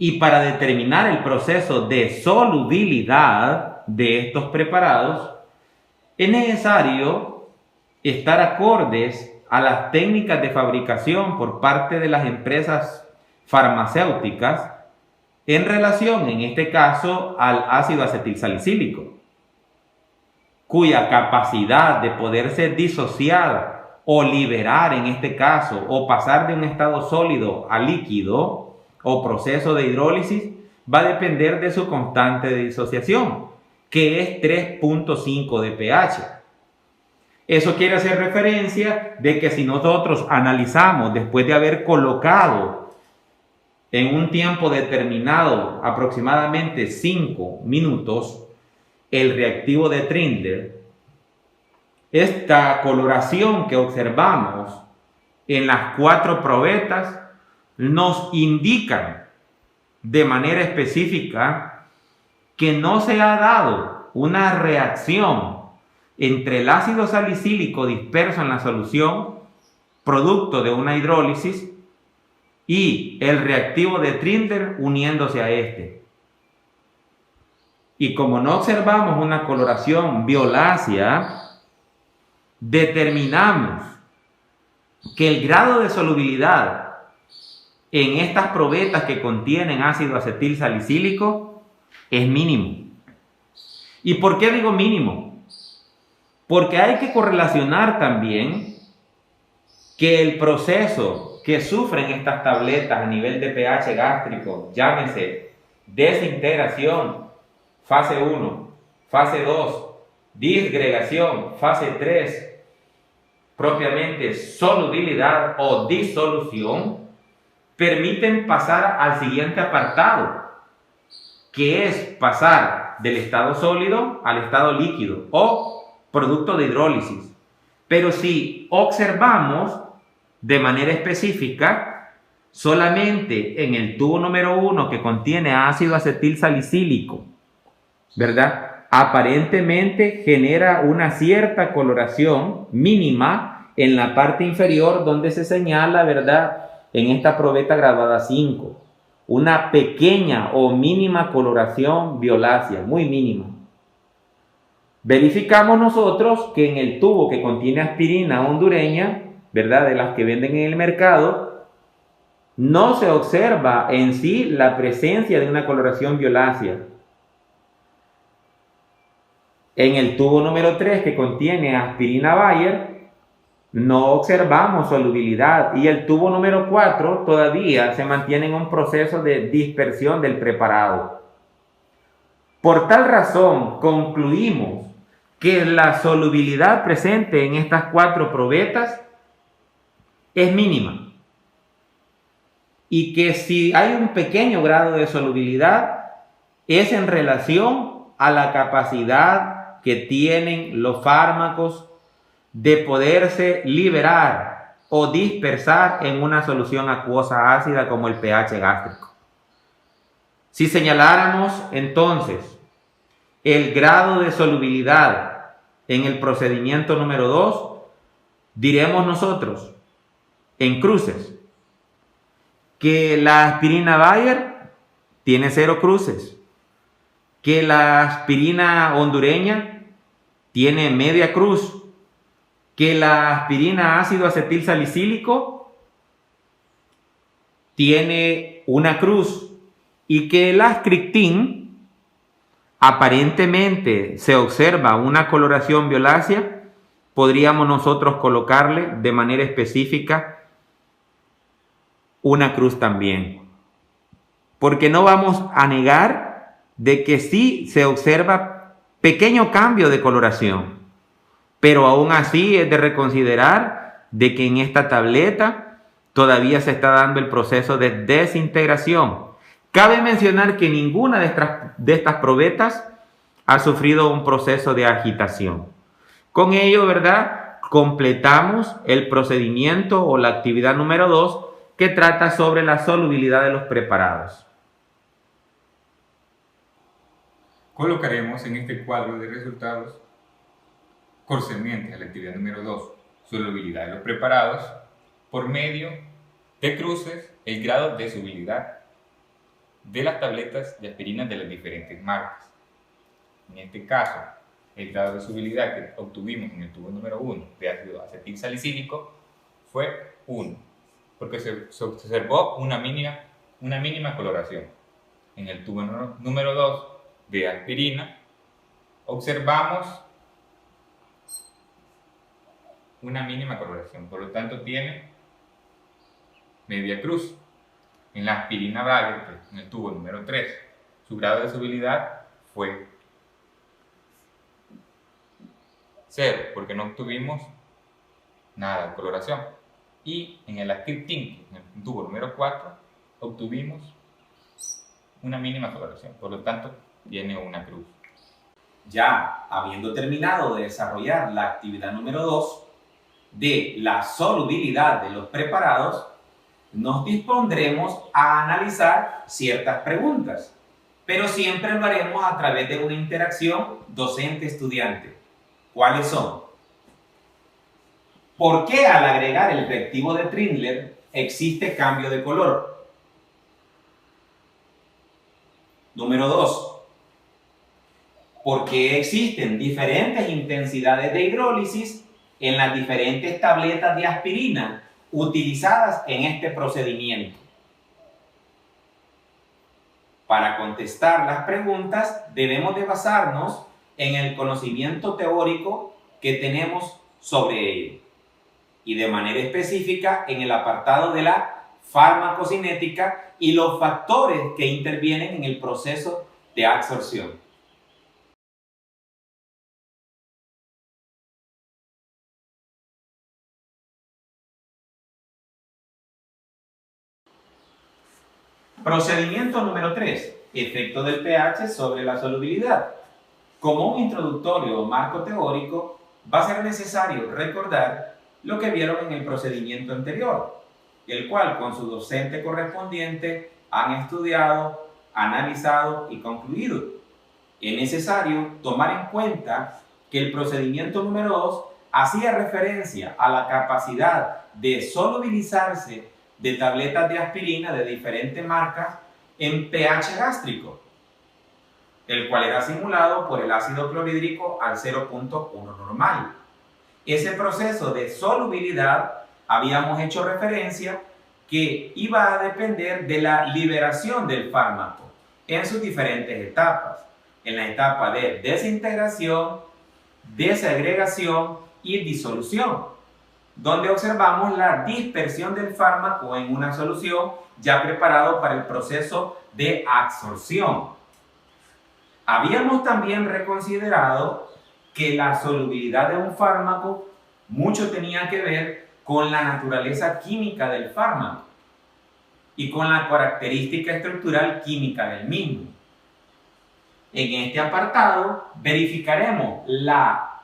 Y para determinar el proceso de solubilidad de estos preparados, es necesario estar acordes a las técnicas de fabricación por parte de las empresas farmacéuticas en relación, en este caso, al ácido acetilsalicílico, cuya capacidad de poderse disociar o liberar, en este caso, o pasar de un estado sólido a líquido, o proceso de hidrólisis, va a depender de su constante de disociación, que es 3.5 de pH. Eso quiere hacer referencia de que si nosotros analizamos después de haber colocado en un tiempo determinado, aproximadamente 5 minutos, el reactivo de Trindle, esta coloración que observamos en las 4 probetas nos indican de manera específica que no se ha dado una reacción entre el ácido salicílico disperso en la solución, producto de una hidrólisis, y el reactivo de Trinder uniéndose a este. Y como no observamos una coloración violácea, determinamos que el grado de solubilidad en estas probetas que contienen ácido acetil salicílico es mínimo. ¿Y por qué digo mínimo? Porque hay que correlacionar también que el proceso que sufren estas tabletas a nivel de pH gástrico, llámese desintegración, fase 1, fase 2, disgregación, fase 3, propiamente solubilidad o disolución, permiten pasar al siguiente apartado, que es pasar del estado sólido al estado líquido o producto de hidrólisis. Pero si observamos de manera específica, solamente en el tubo número 1 que contiene ácido acetil salicílico, ¿verdad? Aparentemente genera una cierta coloración mínima en la parte inferior donde se señala, ¿verdad?, en esta probeta graduada 5, una pequeña o mínima coloración violácea, muy mínima. Verificamos nosotros que en el tubo que contiene aspirina hondureña, ¿verdad?, de las que venden en el mercado, no se observa en sí la presencia de una coloración violácea. En el tubo número 3 que contiene aspirina Bayer, no observamos solubilidad, y el tubo número 4 todavía se mantiene en un proceso de dispersión del preparado. Por tal razón, concluimos que la solubilidad presente en estas 4 probetas es mínima, y que si hay un pequeño grado de solubilidad es en relación a la capacidad que tienen los fármacos de poderse liberar o dispersar en una solución acuosa ácida como el pH gástrico. Si señaláramos entonces el grado de solubilidad en el procedimiento número 2, diremos nosotros en cruces que la aspirina Bayer tiene 0 cruces, que la aspirina hondureña tiene media cruz, que la aspirina ácido acetil salicílico tiene una cruz, y que el ascriptín aparentemente se observa una coloración violácea, podríamos nosotros colocarle de manera específica una cruz también. Porque no vamos a negar de que sí se observa pequeño cambio de coloración, pero aún así es de reconsiderar de que en esta tableta todavía se está dando el proceso de desintegración. Cabe mencionar que ninguna de estas probetas ha sufrido un proceso de agitación. Con ello, ¿verdad?, completamos el procedimiento o la actividad número 2, que trata sobre la solubilidad de los preparados. Colocaremos en este cuadro de resultados correspondientes a la actividad número 2, solubilidad de los preparados, por medio de cruces, el grado de solubilidad de las tabletas de aspirina de las diferentes marcas. En este caso, el grado de solubilidad que obtuvimos en el tubo número 1 de ácido acetil salicílico fue 1, porque se observó una mínima coloración. En el tubo número 2 de aspirina observamos una mínima coloración, por lo tanto tiene media cruz. En la aspirina Bayer, en el tubo número 3, su grado de solubilidad fue 0, porque no obtuvimos nada de coloración. Y en el ascriptín, en el tubo número 4, obtuvimos una mínima coloración, por lo tanto tiene una cruz. Ya habiendo terminado de desarrollar la actividad número 2 de la solubilidad de los preparados, nos dispondremos a analizar ciertas preguntas, pero siempre lo haremos a través de una interacción docente-estudiante. ¿Cuáles son? ¿Por qué al agregar el reactivo de Trindle existe cambio de color? Número 2. ¿Por qué existen diferentes intensidades de hidrólisis en las diferentes tabletas de aspirina utilizadas en este procedimiento? Para contestar las preguntas debemos de basarnos en el conocimiento teórico que tenemos sobre ello y de manera específica en el apartado de la farmacocinética y los factores que intervienen en el proceso de absorción. Procedimiento número 3. Efecto del pH sobre la solubilidad. Como un introductorio o marco teórico, va a ser necesario recordar lo que vieron en el procedimiento anterior, el cual con su docente correspondiente han estudiado, analizado y concluido. Es necesario tomar en cuenta que el procedimiento número 2 hacía referencia a la capacidad de solubilizarse de tabletas de aspirina de diferentes marcas en pH gástrico, el cual era simulado por el ácido clorhídrico al 0.1 normal. Ese proceso de solubilidad habíamos hecho referencia que iba a depender de la liberación del fármaco en sus diferentes etapas, en la etapa de desintegración, desagregación y disolución, donde observamos la dispersión del fármaco en una solución ya preparado para el proceso de absorción. Habíamos también reconsiderado que la solubilidad de un fármaco mucho tenía que ver con la naturaleza química del fármaco y con la característica estructural química del mismo. En este apartado verificaremos la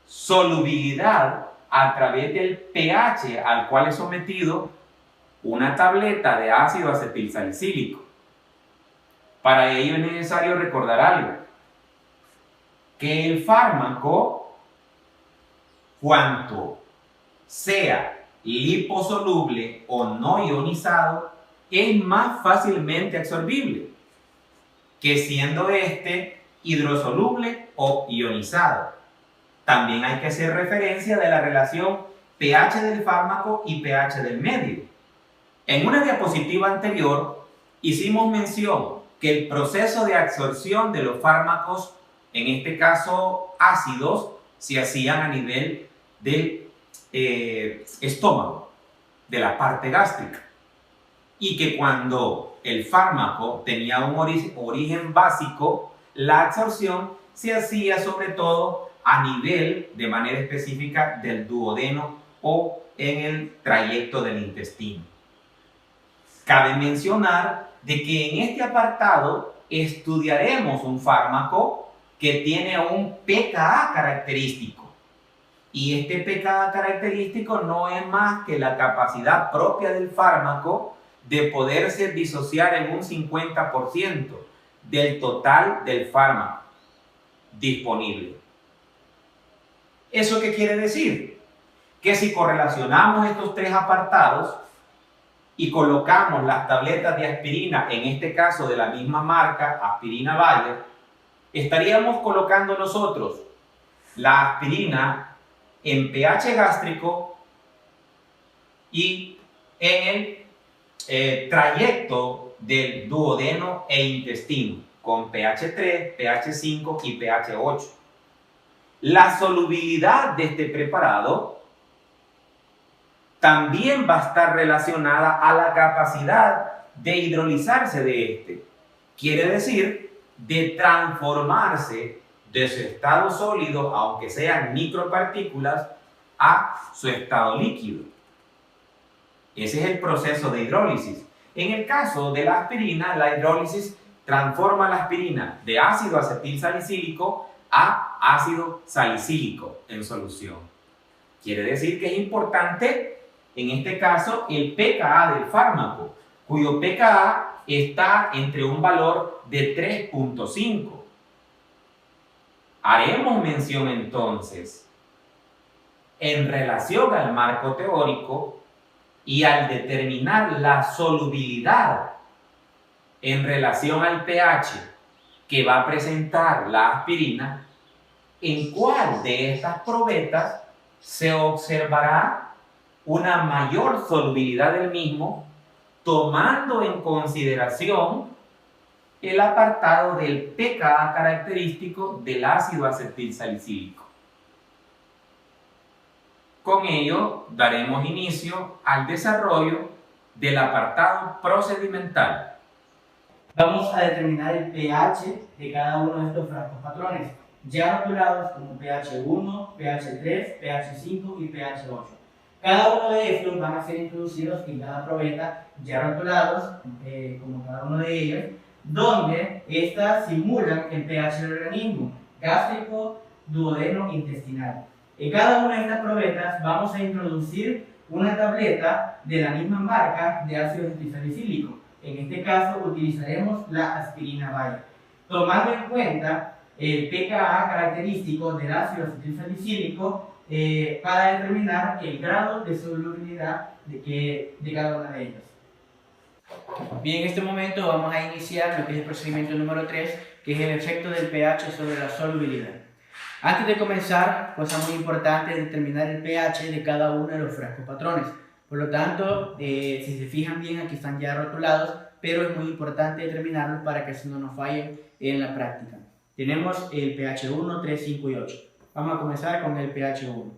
solubilidad a través del pH al cual es sometido una tableta de ácido acetilsalicílico. Para ello es necesario recordar algo, que el fármaco, cuanto sea liposoluble o no ionizado, es más fácilmente absorbible que siendo este hidrosoluble o ionizado. También hay que hacer referencia de la relación pH del fármaco y pH del medio. En una diapositiva anterior hicimos mención que el proceso de absorción de los fármacos, en este caso ácidos, se hacían a nivel del estómago, de la parte gástrica, y que cuando el fármaco tenía un origen básico, la absorción se hacía sobre todo a nivel, de manera específica, del duodeno o en el trayecto del intestino. Cabe mencionar de que en este apartado estudiaremos un fármaco que tiene un pKa característico. Y este pKa característico no es más que la capacidad propia del fármaco de poderse disociar en un 50% del total del fármaco disponible. ¿Eso qué quiere decir? Que si correlacionamos estos tres apartados y colocamos las tabletas de aspirina, en este caso de la misma marca, Aspirina Bayer, estaríamos colocando nosotros la aspirina en pH gástrico y en el trayecto del duodeno e intestino, con pH 3, pH 5 y pH 8. La solubilidad de este preparado también va a estar relacionada a la capacidad de hidrolizarse de este. Quiere decir, de transformarse de su estado sólido, aunque sean micropartículas, a su estado líquido. Ese es el proceso de hidrólisis. En el caso de la aspirina, la hidrólisis transforma la aspirina de ácido acetilsalicílico a ácido salicílico en solución. Quiere decir que es importante en este caso el pKa del fármaco, cuyo pKa está entre un valor de 3.5. Haremos mención entonces, en relación al marco teórico y al determinar la solubilidad en relación al pH que va a presentar la aspirina, en cuál de estas probetas se observará una mayor solubilidad del mismo, tomando en consideración el apartado del pKa característico del ácido acetilsalicílico. Con ello daremos inicio al desarrollo del apartado procedimental. Vamos a determinar el pH de cada uno de estos frascos patrones, ya rotulados como pH 1, pH 3, pH 5 y pH 8. Cada uno de estos van a ser introducidos en cada probeta, ya rotulados como cada uno de ellos, donde estas simulan el pH del organismo, gástrico, duodeno, intestinal. En cada una de estas probetas vamos a introducir una tableta de la misma marca de ácido acetilsalicílico. En este caso utilizaremos la aspirina Bayer, tomando en cuenta el pKa característico del ácido acetilsalicílico para determinar el grado de solubilidad de cada una de ellas. Bien, en este momento vamos a iniciar lo que es el procedimiento número 3, que es el efecto del pH sobre la solubilidad. Antes de comenzar, cosa muy importante es determinar el pH de cada uno de los frascos patrones. Por lo tanto, si se fijan bien, aquí están ya rotulados, pero es muy importante determinarlos para que así no nos fallen en la práctica. Tenemos el pH 1, 3, 5 y 8. Vamos a comenzar con el pH 1.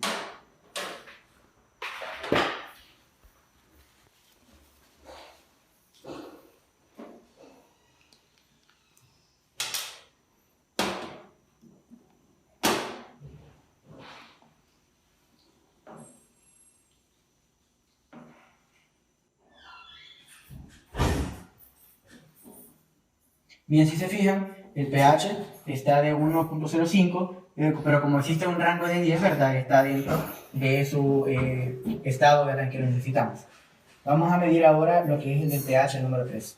Bien, si se fijan, el pH está de 1.05, pero como existe un rango de 10, ¿verdad? Está dentro de su estado, ¿verdad?, que lo necesitamos. Vamos a medir ahora lo que es el del pH número 3.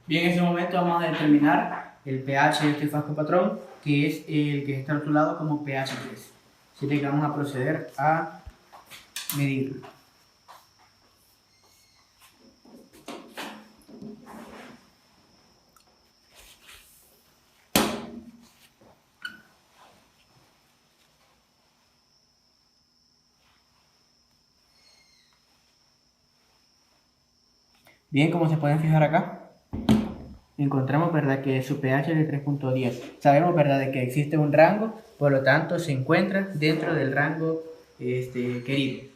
Bien, en este momento vamos a determinar el pH de este frasco patrón, que es el que está rotulado como pH 3. Así que vamos a proceder a medirlo. Bien, como se pueden fijar acá, encontramos, ¿verdad?, que su pH es de 3.10. Sabemos, ¿verdad?, de que existe un rango, por lo tanto se encuentra dentro del rango querido.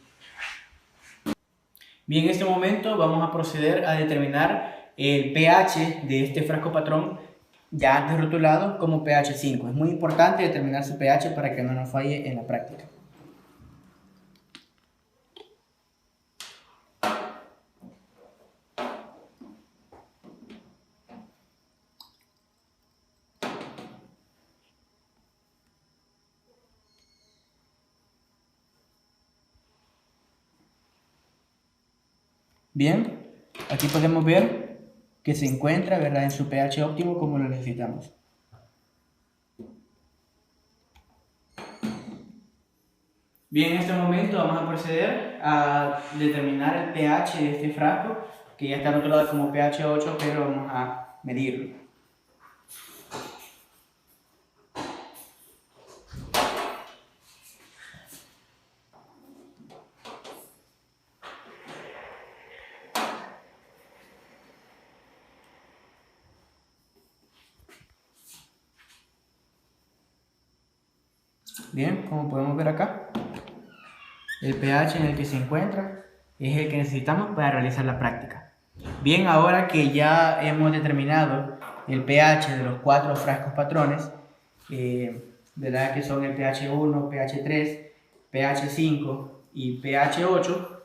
Bien, en este momento vamos a proceder a determinar el pH de este frasco patrón ya antes rotulado como pH 5. Es muy importante determinar su pH para que no nos falle en la práctica. Bien, aquí podemos ver que se encuentra, ¿verdad?, en su pH óptimo como lo necesitamos. Bien, en este momento vamos a proceder a determinar el pH de este frasco, que ya está rotulado como pH 8, pero vamos a medirlo. Bien, como podemos ver acá, el pH en el que se encuentra es el que necesitamos para realizar la práctica. Bien, ahora que ya hemos determinado el pH de los 4 frascos patrones, ¿verdad?, que son el pH 1, pH 3, pH 5 y pH 8,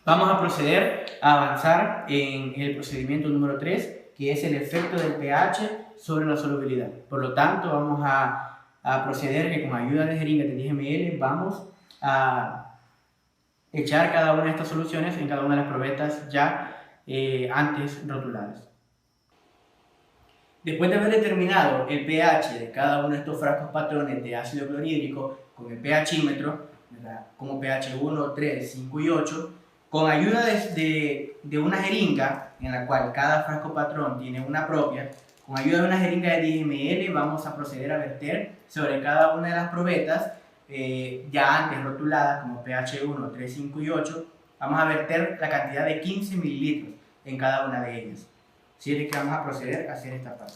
vamos a proceder a avanzar en el procedimiento número 3, que es el efecto del pH sobre la solubilidad. Por lo tanto, vamos a a proceder que con ayuda de jeringas de 10 ml vamos a echar cada una de estas soluciones en cada una de las probetas ya antes rotuladas. Después de haber determinado el pH de cada uno de estos frascos patrones de ácido clorhídrico con el pHímetro, ¿verdad?, como pH 1, 3, 5 y 8, con ayuda de una jeringa en la cual cada frasco patrón tiene una propia, con ayuda de una jeringa de 10 ml vamos a proceder a verter sobre cada una de las probetas ya antes rotuladas como pH 1, 3, 5 y 8, vamos a verter la cantidad de 15 mililitros en cada una de ellas. Así es que vamos a proceder a hacer esta parte.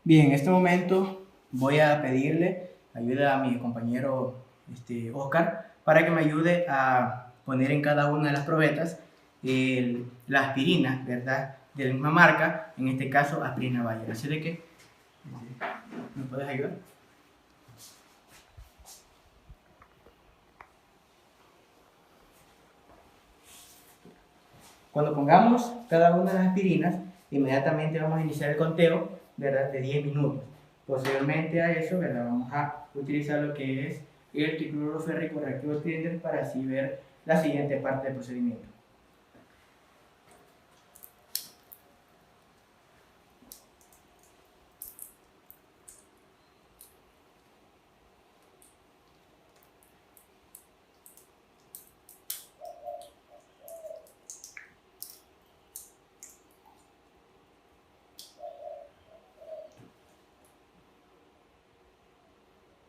Bien, en este momento voy a pedirle ayuda a mi compañero Oscar para que me ayude a poner en cada una de las probetas la aspirina, ¿verdad?, de la misma marca, en este caso aspirina Bayer. Así de que, ¿me puedes ayudar? Cuando pongamos cada una de las aspirinas, inmediatamente vamos a iniciar el conteo, ¿verdad?, de 10 minutos. Posteriormente a eso, ¿verdad?, vamos a utilizar lo que es el tricloruro férrico reactivo Splendor para así ver la siguiente parte del procedimiento.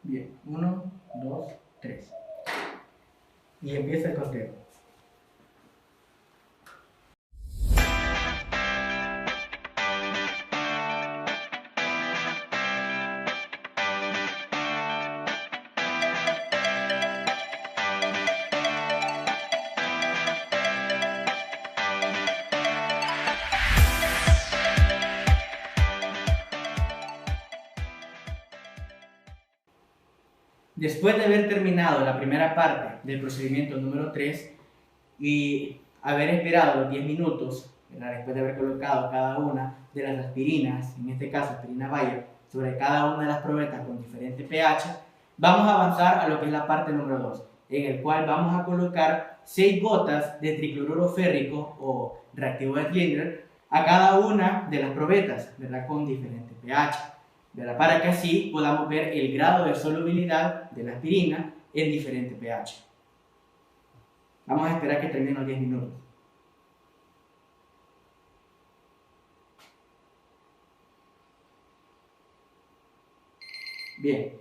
Bien, 1, 2, 3. Y empieza el conteo. Después de haber terminado la primera parte del procedimiento número 3 y haber esperado los 10 minutos, ¿verdad?, después de haber colocado cada una de las aspirinas, en este caso aspirina Bayer, sobre cada una de las probetas con diferente pH, vamos a avanzar a lo que es la parte número 2, en el cual vamos a colocar 6 gotas de tricloruro férrico o reactivo de Splendor a cada una de las probetas, ¿verdad?, con diferente pH. ¿Verdad?, para que así podamos ver el grado de solubilidad de la aspirina en diferente pH. Vamos a esperar que termine los 10 minutos. Bien.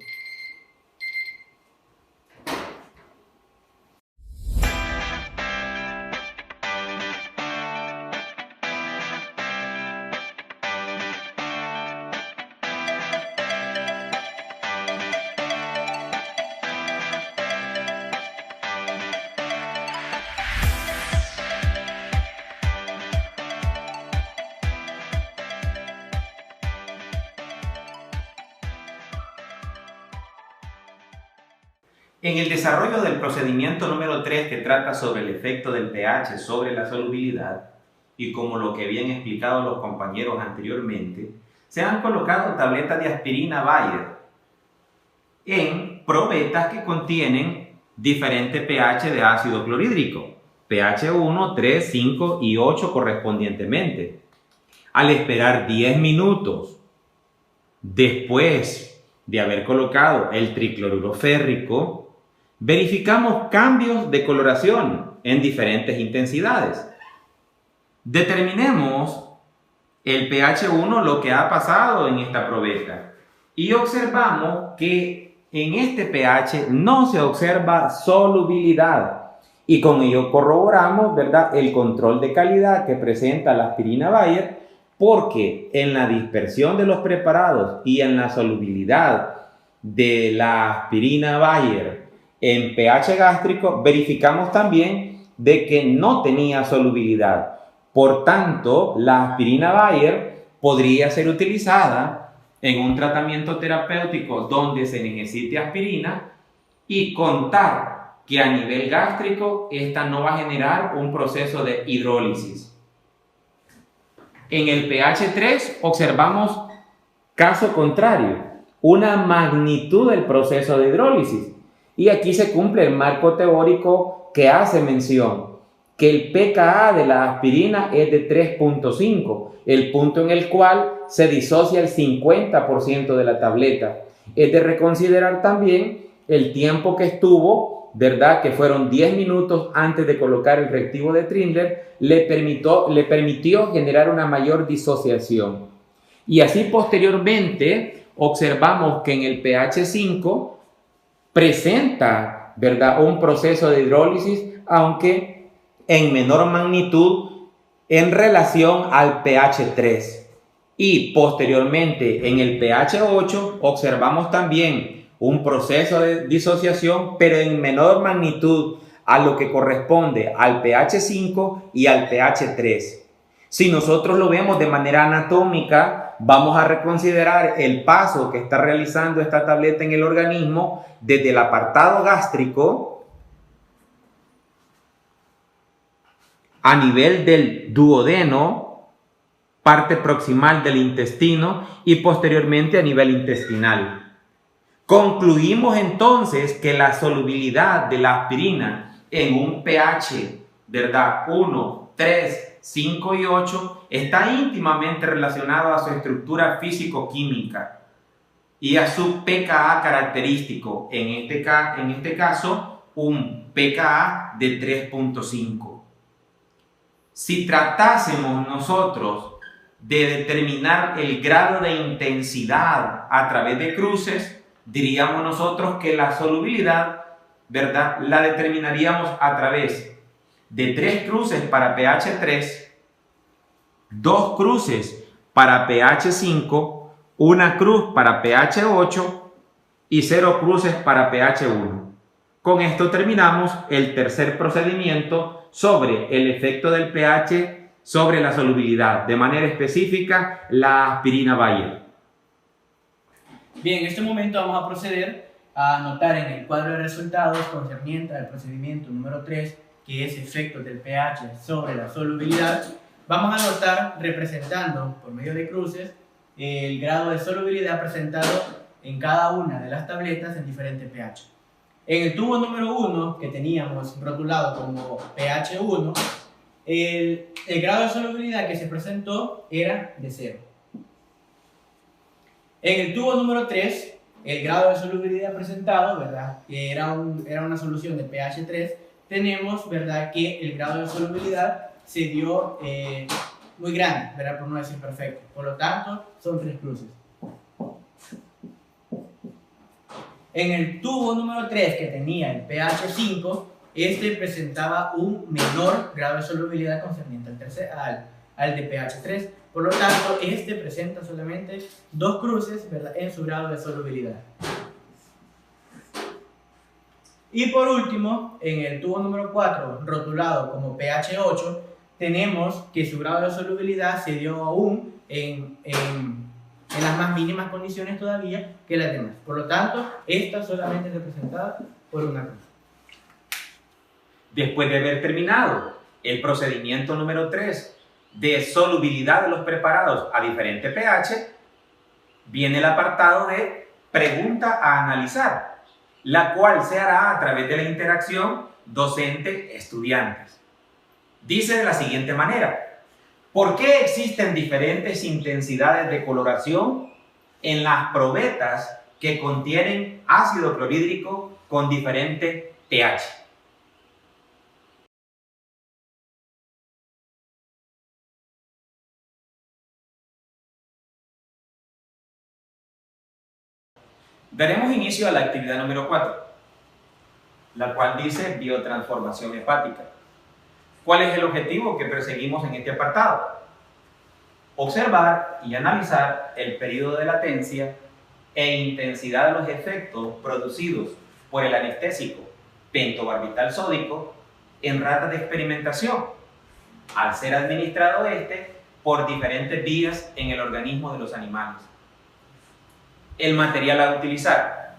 En el desarrollo del procedimiento número 3, que trata sobre el efecto del pH sobre la solubilidad, y como lo que habían explicado los compañeros anteriormente, se han colocado tabletas de aspirina Bayer en probetas que contienen diferentes pH de ácido clorhídrico, pH 1, 3, 5 y 8 correspondientemente. Al esperar 10 minutos después de haber colocado el tricloruro férrico, verificamos cambios de coloración en diferentes intensidades. Determinemos el pH 1, lo que ha pasado en esta probeta, y observamos que en este pH no se observa solubilidad, y con ello corroboramos, ¿verdad?, el control de calidad que presenta la aspirina Bayer, porque en la dispersión de los preparados y en la solubilidad de la aspirina Bayer en pH gástrico verificamos también de que no tenía solubilidad. Por tanto, la aspirina Bayer podría ser utilizada en un tratamiento terapéutico donde se necesite aspirina y contar que a nivel gástrico esta no va a generar un proceso de hidrólisis. En el pH 3 observamos caso contrario, una magnitud del proceso de hidrólisis. Y aquí se cumple el marco teórico que hace mención que el pKa de la aspirina es de 3.5, el punto en el cual se disocia el 50% de la tableta. Es de reconsiderar también el tiempo que estuvo, ¿verdad?, que fueron 10 minutos antes de colocar el reactivo de Trindle, le permitió generar una mayor disociación. Y así posteriormente observamos que en el pH 5 presenta, ¿verdad?, un proceso de hidrólisis, aunque en menor magnitud en relación al pH 3. Y posteriormente en el pH 8 observamos también un proceso de disociación, pero en menor magnitud a lo que corresponde al pH 5 y al pH 3. Si nosotros lo vemos de manera anatómica, vamos a reconsiderar el paso que está realizando esta tableta en el organismo desde el apartado gástrico a nivel del duodeno, parte proximal del intestino y posteriormente a nivel intestinal. Concluimos entonces que la solubilidad de la aspirina en un pH, ¿verdad?, 1, 3, 5 y 8 está íntimamente relacionado a su estructura físico-química y a su pKa característico, en este caso un pKa de 3.5. Si tratásemos nosotros de determinar el grado de intensidad a través de cruces, diríamos nosotros que la solubilidad, ¿verdad?, la determinaríamos a través de 3 cruces para pH 3, 2 cruces para pH 5, 1 cruz para pH 8 y 0 cruces para pH 1. Con esto terminamos el tercer procedimiento sobre el efecto del pH sobre la solubilidad, de manera específica la aspirina Bayer. Bien, en este momento vamos a proceder a anotar en el cuadro de resultados concerniente al procedimiento número 3, que es efectos del pH sobre la solubilidad. Vamos a anotar, representando por medio de cruces, el grado de solubilidad presentado en cada una de las tabletas en diferentes pH. En el tubo número 1, que teníamos rotulado como pH 1, el grado de solubilidad que se presentó era de 0. En el tubo número 3, el grado de solubilidad presentado, ¿verdad?, que era una solución de pH 3, tenemos, ¿verdad?, que el grado de solubilidad se dio muy grande, ¿verdad?, por no decir perfecto. Por lo tanto, son 3 cruces. En el tubo número 3, que tenía el pH 5, este presentaba un menor grado de solubilidad concerniente al de pH 3. Por lo tanto, este presenta solamente 2 cruces, ¿verdad?, en su grado de solubilidad. Y por último, en el tubo número 4, rotulado como pH 8, tenemos que su grado de solubilidad se dio aún en las más mínimas condiciones todavía que las demás. Por lo tanto, esta solamente es representada por una cosa. Después de haber terminado el procedimiento número 3 de solubilidad de los preparados a diferente pH, viene el apartado de pregunta a analizar, la cual se hará a través de la interacción docente-estudiantes. Dice de la siguiente manera: ¿por qué existen diferentes intensidades de coloración en las probetas que contienen ácido clorhídrico con diferente pH? Daremos inicio a la actividad número 4, la cual dice biotransformación hepática. ¿Cuál es el objetivo que perseguimos en este apartado? Observar y analizar el periodo de latencia e intensidad de los efectos producidos por el anestésico pentobarbital sódico en ratas de experimentación, al ser administrado por diferentes vías en el organismo de los animales. El material a utilizar: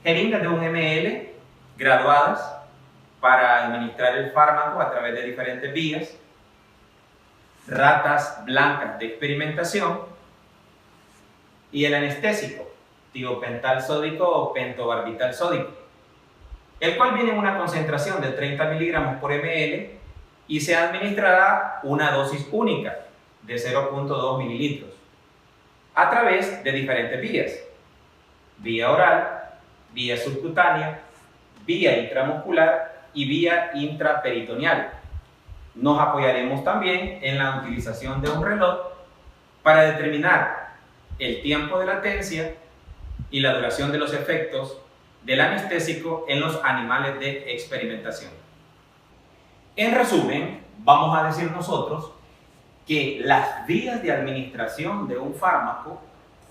jeringas de 1 ml graduadas para administrar el fármaco a través de diferentes vías, ratas blancas de experimentación y el anestésico tiopental sódico o pentobarbital sódico, el cual viene en una concentración de 30 miligramos por ml y se administrará una dosis única de 0.2 mililitros a través de diferentes vías: vía oral, vía subcutánea, vía intramuscular y vía intraperitoneal. Nos apoyaremos también en la utilización de un reloj para determinar el tiempo de latencia y la duración de los efectos del anestésico en los animales de experimentación. En resumen, vamos a decir nosotros que las vías de administración de un fármaco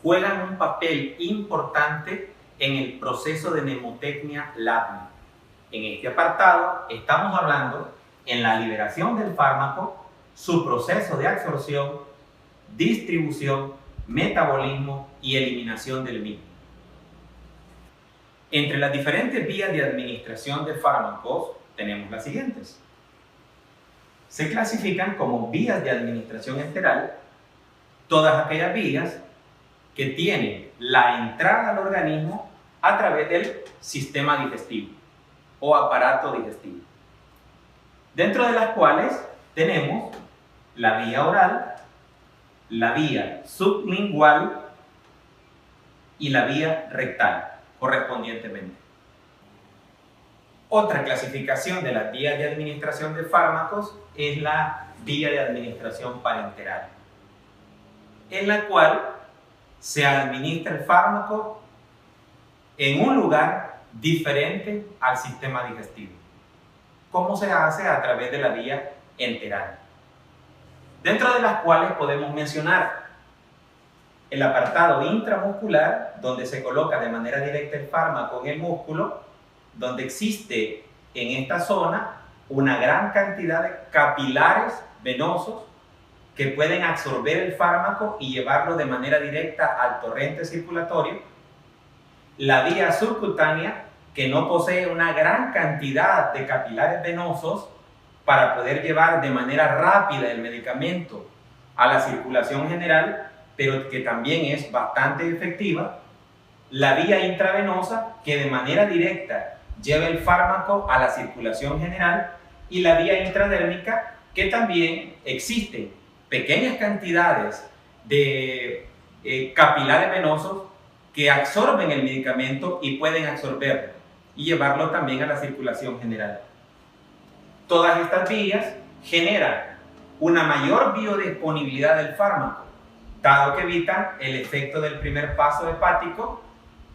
juegan un papel importante en el proceso de mnemotecnia LATME. En este apartado estamos hablando en la liberación del fármaco, su proceso de absorción, distribución, metabolismo y eliminación del mismo. Entre las diferentes vías de administración de fármacos tenemos las siguientes. Se clasifican como vías de administración enteral todas aquellas vías que tienen la entrada al organismo a través del sistema digestivo o aparato digestivo, dentro de las cuales tenemos la vía oral, la vía sublingual y la vía rectal, correspondientemente. Otra clasificación de las vías de administración de fármacos es la vía de administración parenteral, en la cual se administra el fármaco en un lugar diferente al sistema digestivo. ¿Cómo se hace? A través de la vía enteral, dentro de las cuales podemos mencionar el apartado intramuscular, donde se coloca de manera directa el fármaco en el músculo, donde existe en esta zona una gran cantidad de capilares venosos que pueden absorber el fármaco y llevarlo de manera directa al torrente circulatorio. La vía subcutánea, que no posee una gran cantidad de capilares venosos para poder llevar de manera rápida el medicamento a la circulación general, pero que también es bastante efectiva. La vía intravenosa, que de manera directa lleva el fármaco a la circulación general, y la vía intradérmica, que también existen pequeñas cantidades de capilares venosos que absorben el medicamento y pueden absorberlo y llevarlo también a la circulación general. Todas estas vías generan una mayor biodisponibilidad del fármaco, dado que evitan el efecto del primer paso hepático,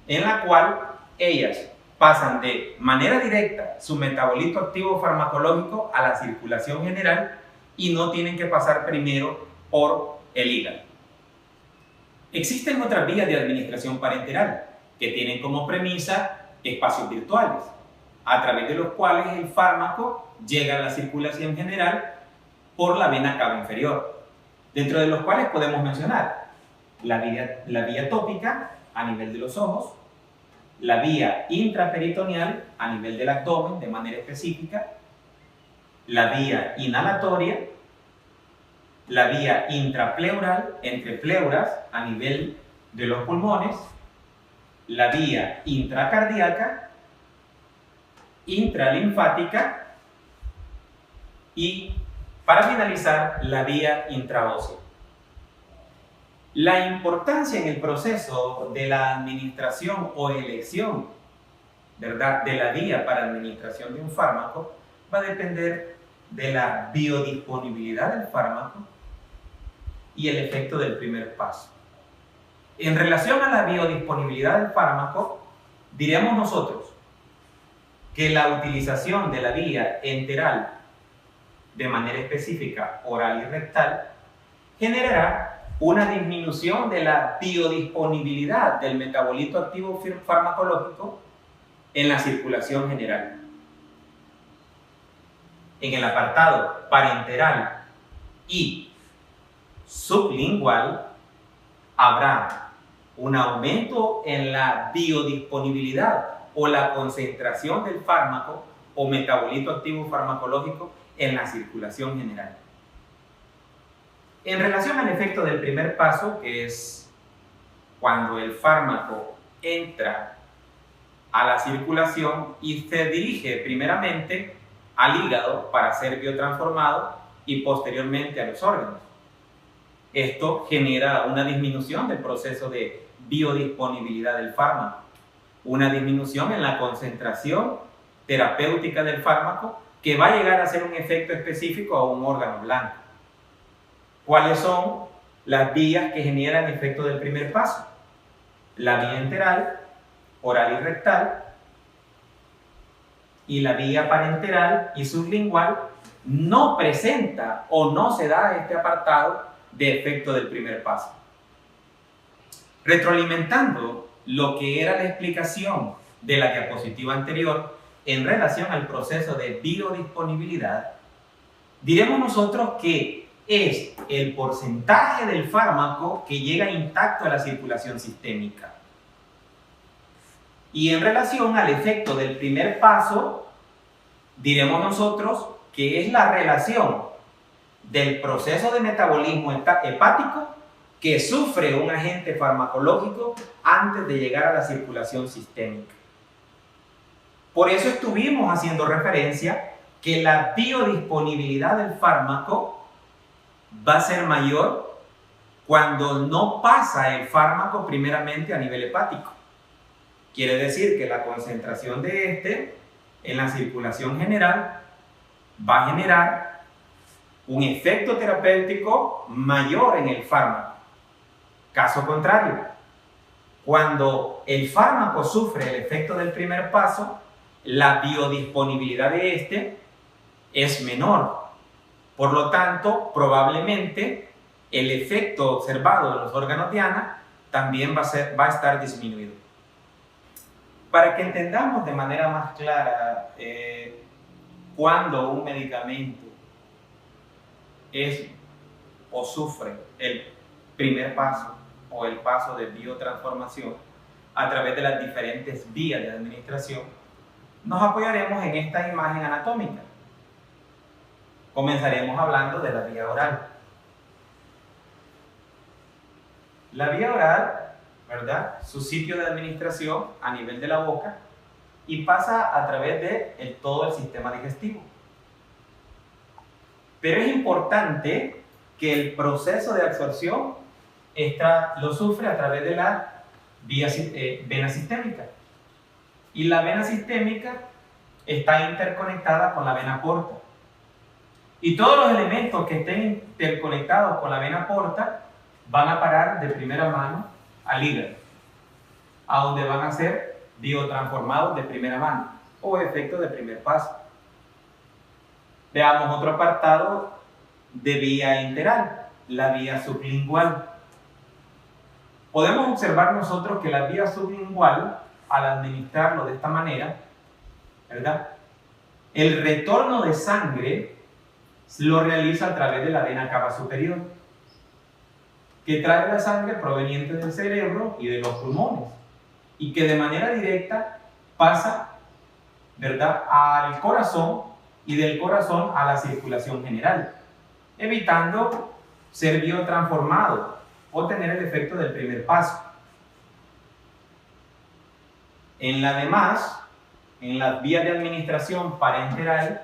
en la cual ellas pasan de manera directa su metabolito activo farmacológico a la circulación general y no tienen que pasar primero por el hígado. Existen otras vías de administración parenteral que tienen como premisa espacios virtuales, a través de los cuales el fármaco llega a la circulación general por la vena cava inferior, dentro de los cuales podemos mencionar la vía tópica a nivel de los ojos, la vía intraperitoneal a nivel del abdomen de manera específica, la vía inhalatoria, la vía intrapleural entre pleuras a nivel de los pulmones, la vía intracardíaca, intralinfática y, para finalizar, la vía intraósea. La importancia en el proceso de la administración o elección, ¿verdad?, de la vía para administración de un fármaco va a depender de la biodisponibilidad del fármaco y el efecto del primer paso. En relación a la biodisponibilidad del fármaco, diremos nosotros que la utilización de la vía enteral de manera específica, oral y rectal, generará una disminución de la biodisponibilidad del metabolito activo farmacológico en la circulación general. En el apartado parenteral y sublingual habrá un aumento en la biodisponibilidad o la concentración del fármaco o metabolito activo farmacológico en la circulación general. En relación al efecto del primer paso, que es cuando el fármaco entra a la circulación y se dirige primeramente al hígado para ser biotransformado y posteriormente a los órganos. Esto genera una disminución del proceso de biodisponibilidad del fármaco, una disminución en la concentración terapéutica del fármaco que va a llegar a ser un efecto específico a un órgano blanco. ¿Cuáles son las vías que generan efecto del primer paso? La vía enteral, oral y rectal, y la vía parenteral y sublingual no presenta o no se da este apartado de efecto del primer paso. Retroalimentando lo que era la explicación de la diapositiva anterior en relación al proceso de biodisponibilidad, diremos nosotros que es el porcentaje del fármaco que llega intacto a la circulación sistémica. Y en relación al efecto del primer paso, diremos nosotros que es la relación del proceso de metabolismo hepático que sufre un agente farmacológico antes de llegar a la circulación sistémica. Por eso estuvimos haciendo referencia que la biodisponibilidad del fármaco va a ser mayor cuando no pasa el fármaco primeramente a nivel hepático. Quiere decir que la concentración de este en la circulación general va a generar un efecto terapéutico mayor en el fármaco. Caso contrario, cuando el fármaco sufre el efecto del primer paso, la biodisponibilidad de este es menor. Por lo tanto, probablemente el efecto observado en los órganos diana también va a estar disminuido. Para que entendamos de manera más clara cuando un medicamento es o sufre el primer paso o el paso de biotransformación a través de las diferentes vías de administración, nos apoyaremos en esta imagen anatómica. Comenzaremos hablando de la vía oral. La vía oral, ¿verdad?, su sitio de administración a nivel de la boca y pasa a través de todo el sistema digestivo. Pero es importante que el proceso de absorción lo sufre a través de la vena sistémica. Y la vena sistémica está interconectada con la vena porta. Y todos los elementos que estén interconectados con la vena porta van a parar de primera mano al hígado, a donde van a ser biotransformados de primera mano o efecto de primer paso. Veamos otro apartado de vía enteral, la vía sublingual. Podemos observar nosotros que la vía sublingual, al administrarlo de esta manera, ¿verdad?, el retorno de sangre lo realiza a través de la vena cava superior, que trae la sangre proveniente del cerebro y de los pulmones. y que de manera directa pasa, ¿verdad?, al corazón y del corazón a la circulación general, evitando ser biotransformado o tener el efecto del primer paso. En la demás, en las vías de administración parenteral,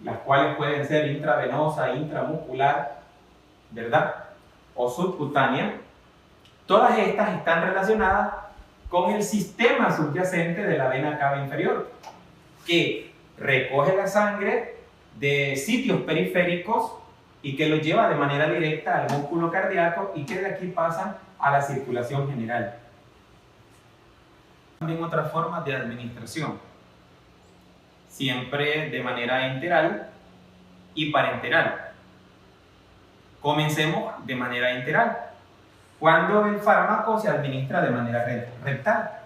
las cuales pueden ser intravenosa, intramuscular, ¿verdad?, o subcutánea, todas estas están relacionadas con el sistema subyacente de la vena cava inferior, que recoge la sangre de sitios periféricos y que lo lleva de manera directa al músculo cardíaco y que de aquí pasan a la circulación general. También otras formas de administración, siempre de manera enteral y parenteral. Comencemos de manera enteral, cuando el fármaco se administra de manera rectal.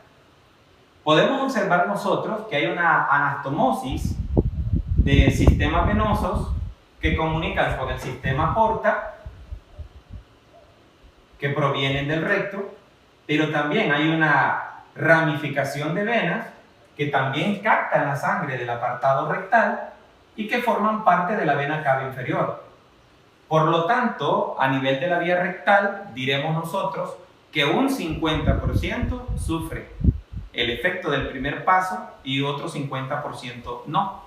Podemos observar nosotros que hay una anastomosis de sistemas venosos que comunican con el sistema porta, que provienen del recto, pero también hay una ramificación de venas que también captan la sangre del apartado rectal y que forman parte de la vena cava inferior. Por lo tanto, a nivel de la vía rectal, diremos nosotros que un 50% sufre el efecto del primer paso y otro 50% no.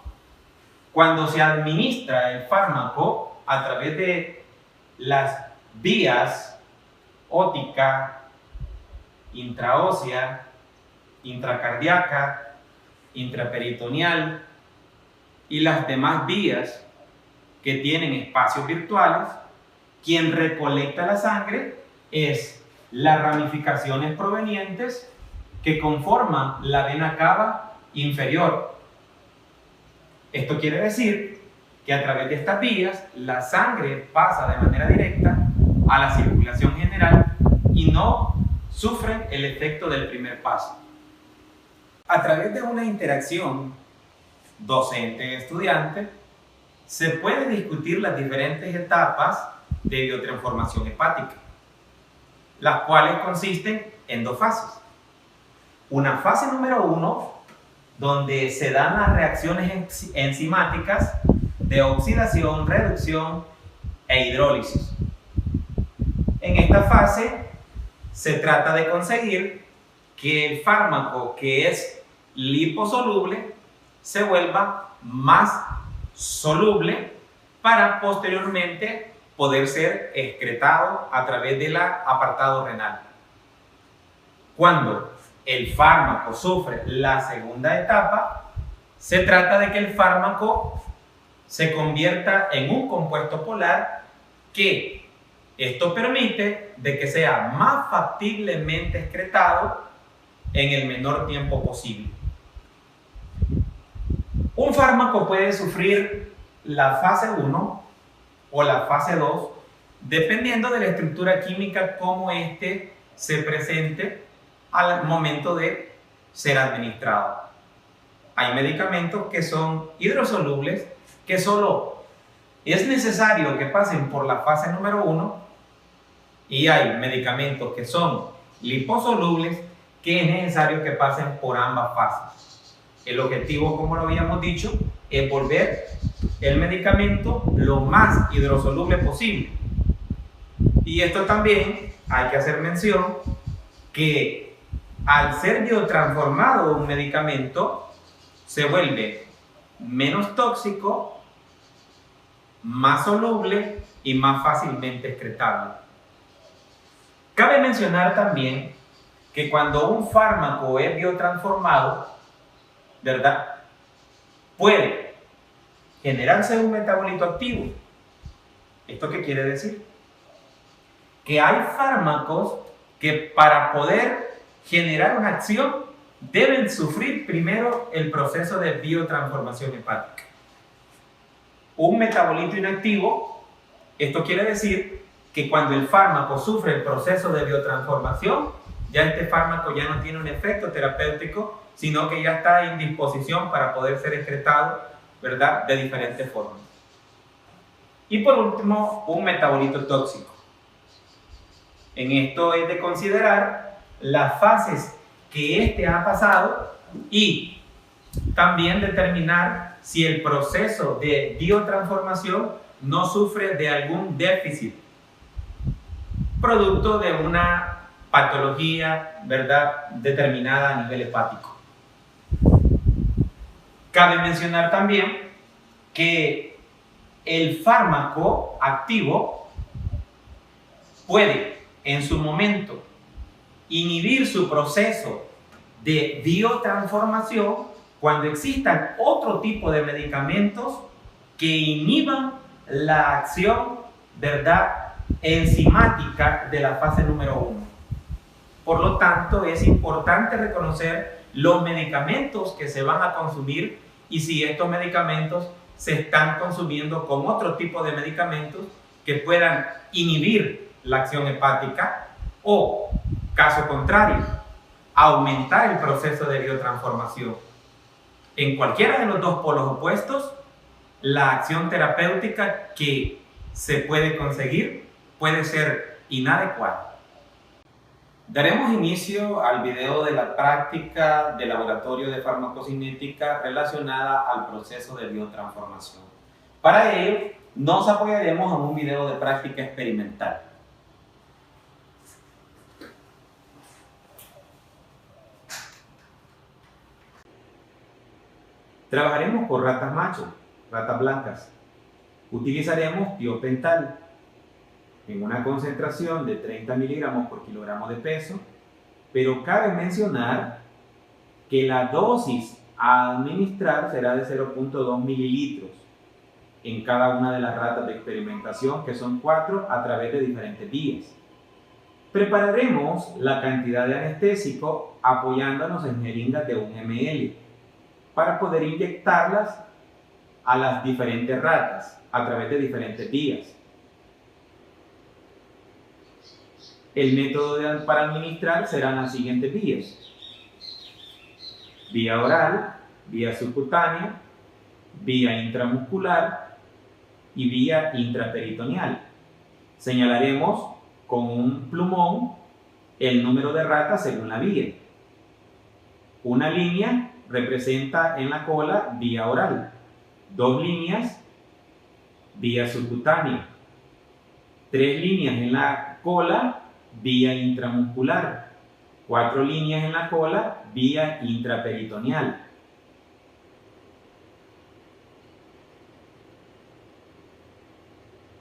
Cuando se administra el fármaco a través de las vías óptica, intraósea, intracardíaca, intraperitoneal y las demás vías que tienen espacios virtuales, quien recolecta la sangre es las ramificaciones provenientes que conforman la vena cava inferior. Esto quiere decir que a través de estas vías la sangre pasa de manera directa a la circulación general y no sufre el efecto del primer paso. A través de una interacción docente-estudiante se puede discutir las diferentes etapas de biotransformación hepática, las cuales consisten en dos fases. Una fase número 1, donde se dan las reacciones enzimáticas de oxidación, reducción e hidrólisis. En esta fase se trata de conseguir que el fármaco que es liposoluble se vuelva más soluble para posteriormente poder ser excretado a través del apartado renal. Cuando el fármaco sufre la segunda etapa, se trata de que el fármaco se convierta en un compuesto polar que esto permite de que sea más factiblemente excretado en el menor tiempo posible. Un fármaco puede sufrir la fase 1 o la fase 2 dependiendo de la estructura química como éste se presente al momento de ser administrado. Hay medicamentos que son hidrosolubles que solo es necesario que pasen por la fase número 1 y hay medicamentos que son liposolubles que es necesario que pasen por ambas fases. El objetivo, como lo habíamos dicho, es volver el medicamento lo más hidrosoluble posible. Y esto también hay que hacer mención que al ser biotransformado un medicamento se vuelve menos tóxico, más soluble y más fácilmente excretable. Cabe mencionar también que cuando un fármaco es biotransformado, ¿verdad?, puede generarse un metabolito activo. ¿Esto qué quiere decir? Que hay fármacos que para poder generar una acción deben sufrir primero el proceso de biotransformación hepática. Un metabolito inactivo, esto quiere decir que cuando el fármaco sufre el proceso de biotransformación, ya este fármaco ya no tiene un efecto terapéutico, sino que ya está en disposición para poder ser excretado, ¿verdad?, de diferentes formas. Y por último, un metabolito tóxico. En esto es de considerar las fases que éste ha pasado y también determinar si el proceso de biotransformación no sufre de algún déficit producto de una patología, ¿verdad?, determinada a nivel hepático. Cabe mencionar también que el fármaco activo puede en su momento inhibir su proceso de biotransformación cuando existan otro tipo de medicamentos que inhiban la acción, ¿verdad?, enzimática de la fase número 1. Por lo tanto, es importante reconocer los medicamentos que se van a consumir y si estos medicamentos se están consumiendo con otro tipo de medicamentos que puedan inhibir la acción hepática o, caso contrario, aumentar el proceso de biotransformación. En cualquiera de los dos polos opuestos, la acción terapéutica que se puede conseguir puede ser inadecuada. Daremos inicio al video de la práctica de laboratorio de farmacocinética relacionada al proceso de biotransformación. Para ello, nos apoyaremos en un video de práctica experimental. Trabajaremos con ratas macho, ratas blancas. Utilizaremos tiopental en una concentración de 30 miligramos por kilogramo de peso, pero cabe mencionar que la dosis a administrar será de 0.2 mililitros en cada una de las ratas de experimentación, que son 4 a través de diferentes vías. Prepararemos la cantidad de anestésico apoyándonos en jeringas de 1 ml para poder inyectarlas a las diferentes ratas a través de diferentes vías. El método para administrar serán las siguientes vías: vía oral, vía subcutánea, vía intramuscular y vía intraperitoneal. Señalaremos con un plumón el número de ratas según la vía. Una línea representa en la cola vía oral, 2 líneas vía subcutánea, 3 líneas en la cola vía intramuscular, 4 líneas en la cola vía intraperitoneal.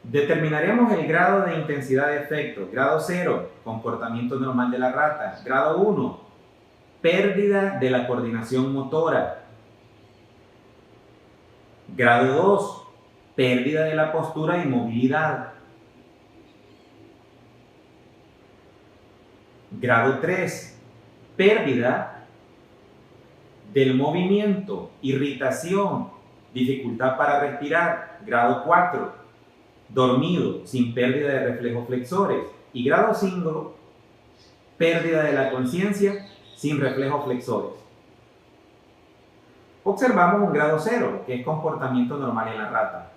Determinaremos el grado de intensidad de efecto. Grado 0, comportamiento normal de la rata. Grado 1, pérdida de la coordinación motora. Grado 2, pérdida de la postura y movilidad. Grado 3, pérdida del movimiento, irritación, dificultad para respirar. Grado 4, dormido, sin pérdida de reflejos flexores. Y grado 5, pérdida de la conciencia, sin reflejos flexores. Observamos un grado 0, que es comportamiento normal en la rata.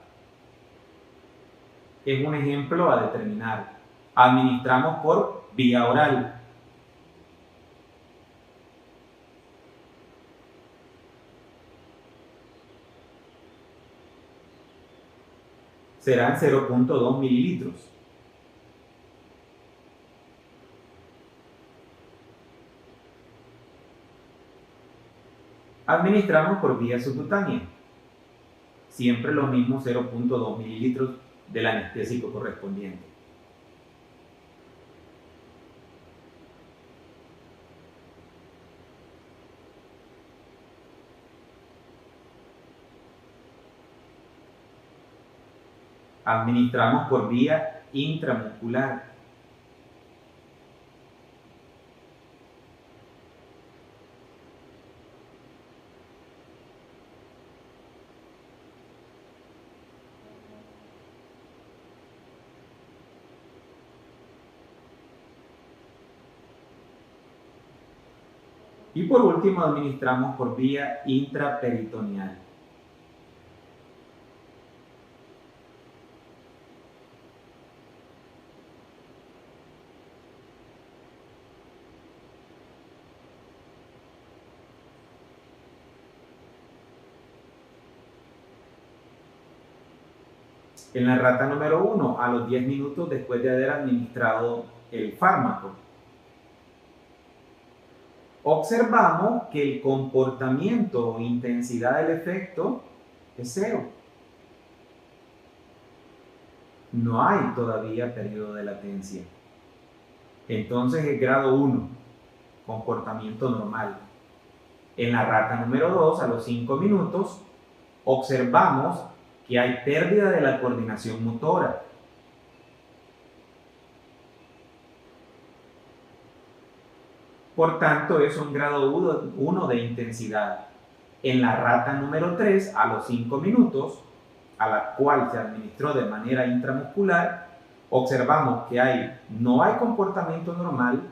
Es un ejemplo a determinar. Administramos por vía oral. Serán 0.2 mililitros. Administramos por vía subcutánea. Siempre lo mismo, 0.2 mililitros del anestésico correspondiente. Administramos por vía intramuscular. Y por último, administramos por vía intraperitoneal. En la rata número 1, a los 10 minutos después de haber administrado el fármaco. Observamos que el comportamiento o intensidad del efecto es 0. No hay todavía periodo de latencia. Entonces el grado 1, comportamiento normal. En la rata número 2, a los 5 minutos, observamos que hay pérdida de la coordinación motora. Por tanto, es un grado 1 de intensidad. En la rata número 3, a los 5 minutos, a la cual se administró de manera intramuscular, observamos que no hay comportamiento normal,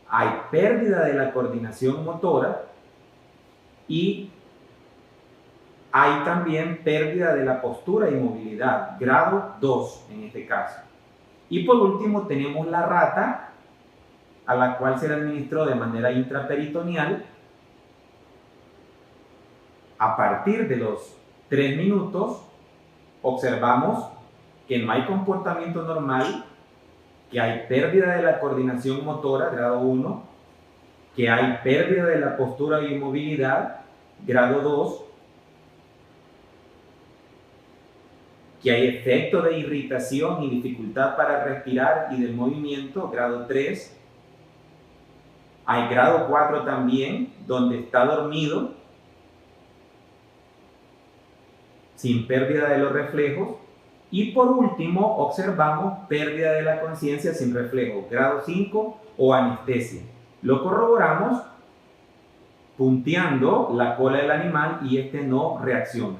hay pérdida de la coordinación motora y hay también pérdida de la postura y movilidad, grado 2 en este caso. Y por último tenemos la rata, a la cual se le administró de manera intraperitoneal. A partir de los 3 minutos, observamos que no hay comportamiento normal, que hay pérdida de la coordinación motora, grado 1, que hay pérdida de la postura y movilidad, grado 2, que hay efecto de irritación y dificultad para respirar y de movimiento, grado 3. Hay grado 4 también, donde está dormido, sin pérdida de los reflejos. Y por último, observamos pérdida de la conciencia sin reflejo, grado 5 o anestesia. Lo corroboramos punteando la cola del animal y este no reacciona.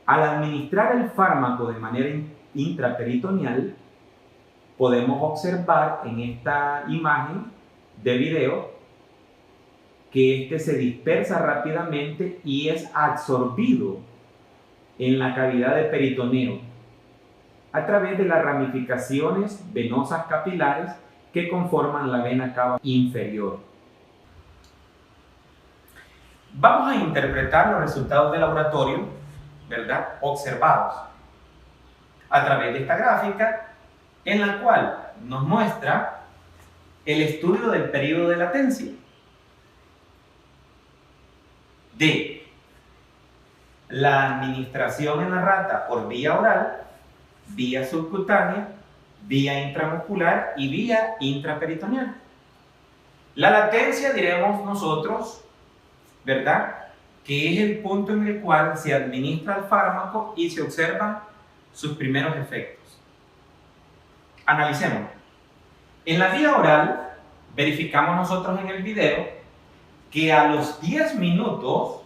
Al administrar el fármaco de manera intraperitoneal, podemos observar en esta imagen de video que este se dispersa rápidamente y es absorbido en la cavidad de peritoneo a través de las ramificaciones venosas capilares que conforman la vena cava inferior. Vamos a interpretar los resultados de laboratorio, ¿verdad?, observados a través de esta gráfica, en la cual nos muestra el estudio del periodo de latencia de la administración en la rata por vía oral, vía subcutánea, vía intramuscular y vía intraperitoneal. La latencia, diremos nosotros, ¿verdad?, que es el punto en el cual se administra el fármaco y se observan sus primeros efectos. Analicemos. En la vía oral, verificamos nosotros en el video que a los 10 minutos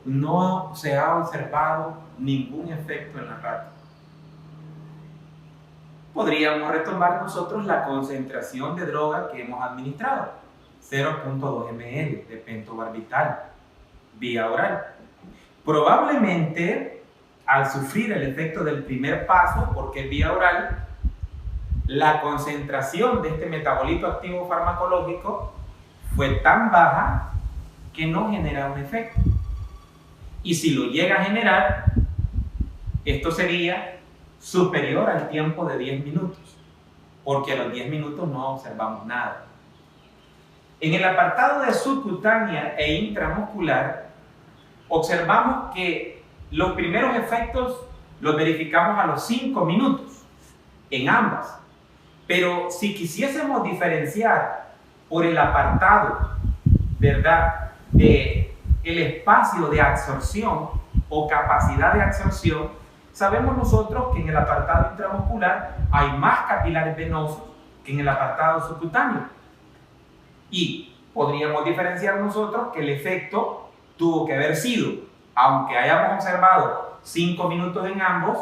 no se ha observado ningún efecto en la rata. Podríamos retomar nosotros la concentración de droga que hemos administrado, 0.2 ml de pentobarbital, vía oral. Probablemente, al sufrir el efecto del primer paso, porque es vía oral, la concentración de este metabolito activo farmacológico fue tan baja que no genera un efecto. Y si lo llega a generar, esto sería superior al tiempo de 10 minutos, porque a los 10 minutos no observamos nada. En el apartado de subcutánea e intramuscular, observamos que los primeros efectos los verificamos a los 5 minutos en ambas. Pero si quisiésemos diferenciar por el apartado, ¿verdad?, de el espacio de absorción o capacidad de absorción, sabemos nosotros que en el apartado intramuscular hay más capilares venosos que en el apartado subcutáneo. Y podríamos diferenciar nosotros que el efecto tuvo que haber sido, aunque hayamos observado 5 minutos en ambos,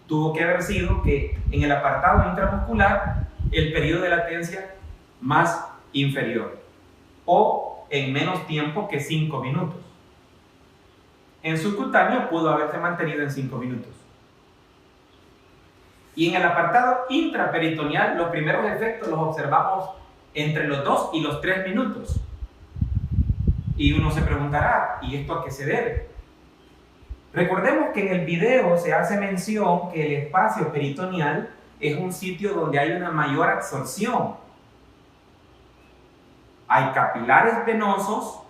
tuvo que haber sido que en el apartado intramuscular el periodo de latencia más inferior o en menos tiempo que 5 minutos. En subcutáneo pudo haberse mantenido en 5 minutos. Y en el apartado intraperitoneal los primeros efectos los observamos entre los 2 y los 3 minutos. Y uno se preguntará, ¿y esto a qué se debe? Recordemos que en el video se hace mención que el espacio peritoneal es un sitio donde hay una mayor absorción. Hay capilares venosos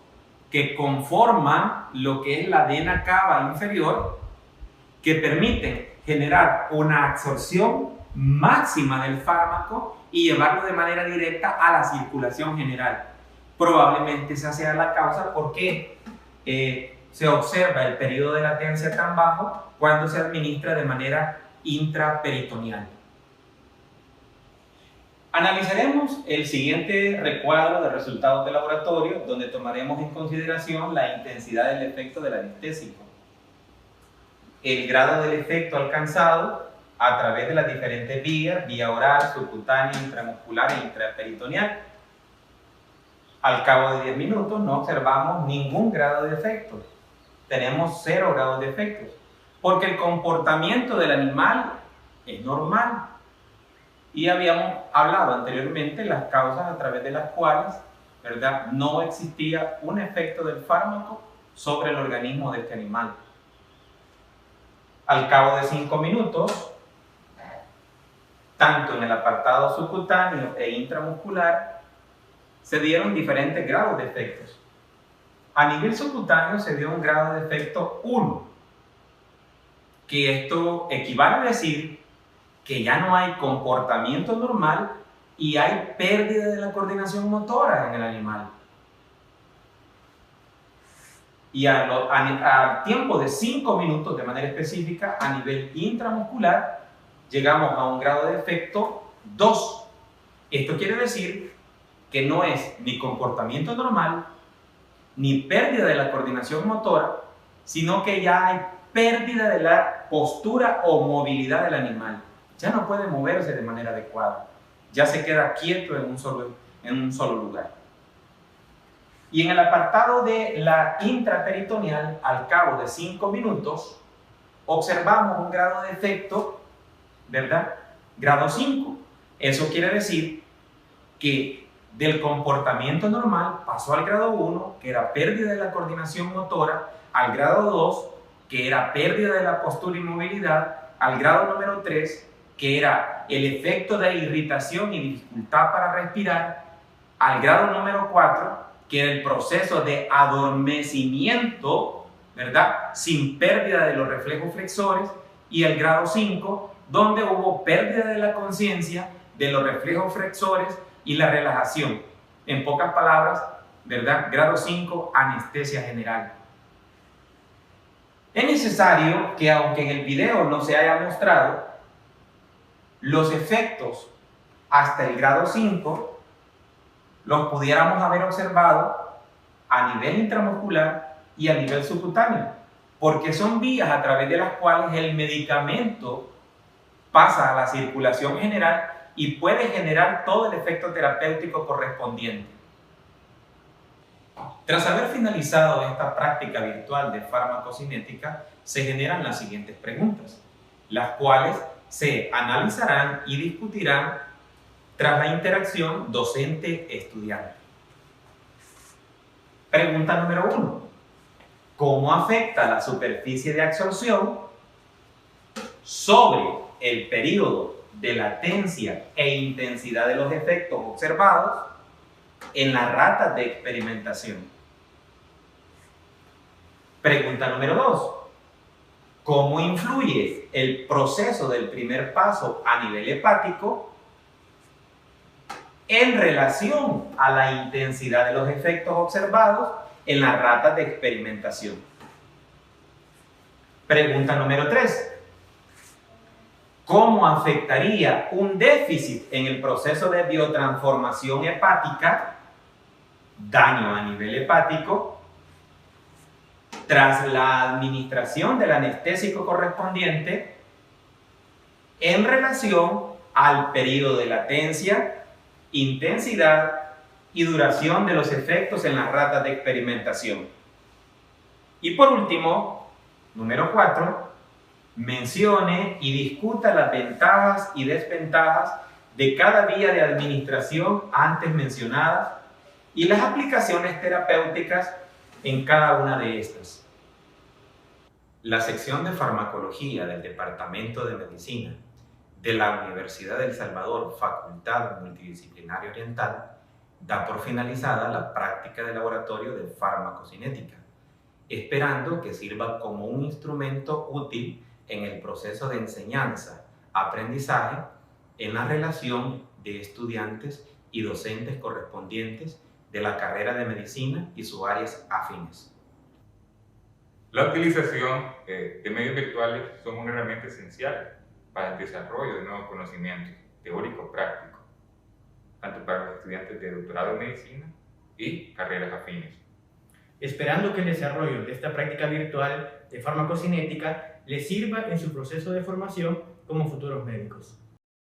que conforman lo que es la vena cava inferior, que permiten generar una absorción máxima del fármaco y llevarlo de manera directa a la circulación general. Probablemente esa sea la causa porque se observa el periodo de latencia tan bajo cuando se administra de manera intraperitoneal. Analizaremos el siguiente recuadro de resultados de laboratorio, donde tomaremos en consideración la intensidad del efecto del anestésico, el grado del efecto alcanzado a través de las diferentes vías, vía oral, subcutánea, intramuscular e intraperitoneal. Al cabo de 10 minutos no observamos ningún grado de efecto. Tenemos 0 grados de efectos, porque el comportamiento del animal es normal. Y habíamos hablado anteriormente las causas a través de las cuales, ¿verdad?, no existía un efecto del fármaco sobre el organismo de este animal. Al cabo de 5 minutos, tanto en el apartado subcutáneo e intramuscular, se dieron diferentes grados de efectos. A nivel subcutáneo se dio un grado de efecto 1, que esto equivale a decir que ya no hay comportamiento normal y hay pérdida de la coordinación motora en el animal. Y al tiempo de 5 minutos, de manera específica, a nivel intramuscular, llegamos a un grado de efecto 2. Esto quiere decir que no es ni comportamiento normal, ni pérdida de la coordinación motora, sino que ya hay pérdida de la postura o movilidad del animal. Ya no puede moverse de manera adecuada, ya se queda quieto en un solo lugar. Y en el apartado de la intraperitoneal, al cabo de 5 minutos, observamos un grado de efecto, ¿verdad?, grado 5. Eso quiere decir que del comportamiento normal pasó al grado 1, que era pérdida de la coordinación motora, al grado 2, que era pérdida de la postura y movilidad, al grado número 3, que era el efecto de irritación y dificultad para respirar, al grado número 4, que era el proceso de adormecimiento, ¿verdad?, sin pérdida de los reflejos flexores, y el grado 5, donde hubo pérdida de la conciencia, de los reflejos flexores y la relajación. En pocas palabras, ¿verdad?, grado 5, anestesia general. Es necesario que, aunque en el video no se haya mostrado, los efectos hasta el grado 5 los pudiéramos haber observado a nivel intramuscular y a nivel subcutáneo, porque son vías a través de las cuales el medicamento pasa a la circulación general y puede generar todo el efecto terapéutico correspondiente. Tras haber finalizado esta práctica virtual de farmacocinética, se generan las siguientes preguntas, las cuales se analizarán y discutirán tras la interacción docente-estudiante. Pregunta número 1. ¿Cómo afecta la superficie de absorción sobre el periodo de latencia e intensidad de los efectos observados en las ratas de experimentación? Pregunta número 2. ¿Cómo influye el proceso del primer paso a nivel hepático en relación a la intensidad de los efectos observados en las ratas de experimentación? Pregunta número 3. ¿Cómo afectaría un déficit en el proceso de biotransformación hepática, daño a nivel hepático, tras la administración del anestésico correspondiente en relación al periodo de latencia, intensidad y duración de los efectos en las ratas de experimentación? Y por último, número 4, mencione y discuta las ventajas y desventajas de cada vía de administración antes mencionadas y las aplicaciones terapéuticas en cada una de estas. La sección de farmacología del Departamento de Medicina de la Universidad del Salvador, Facultad Multidisciplinaria Oriental, da por finalizada la práctica de laboratorio de farmacocinética, esperando que sirva como un instrumento útil en el proceso de enseñanza-aprendizaje en la relación de estudiantes y docentes correspondientes de la carrera de medicina y sus áreas afines. La utilización de medios virtuales son una herramienta esencial para el desarrollo de nuevos conocimientos teórico-prácticos, tanto para los estudiantes de doctorado en medicina y carreras afines. Esperando que el desarrollo de esta práctica virtual de farmacocinética les sirva en su proceso de formación como futuros médicos.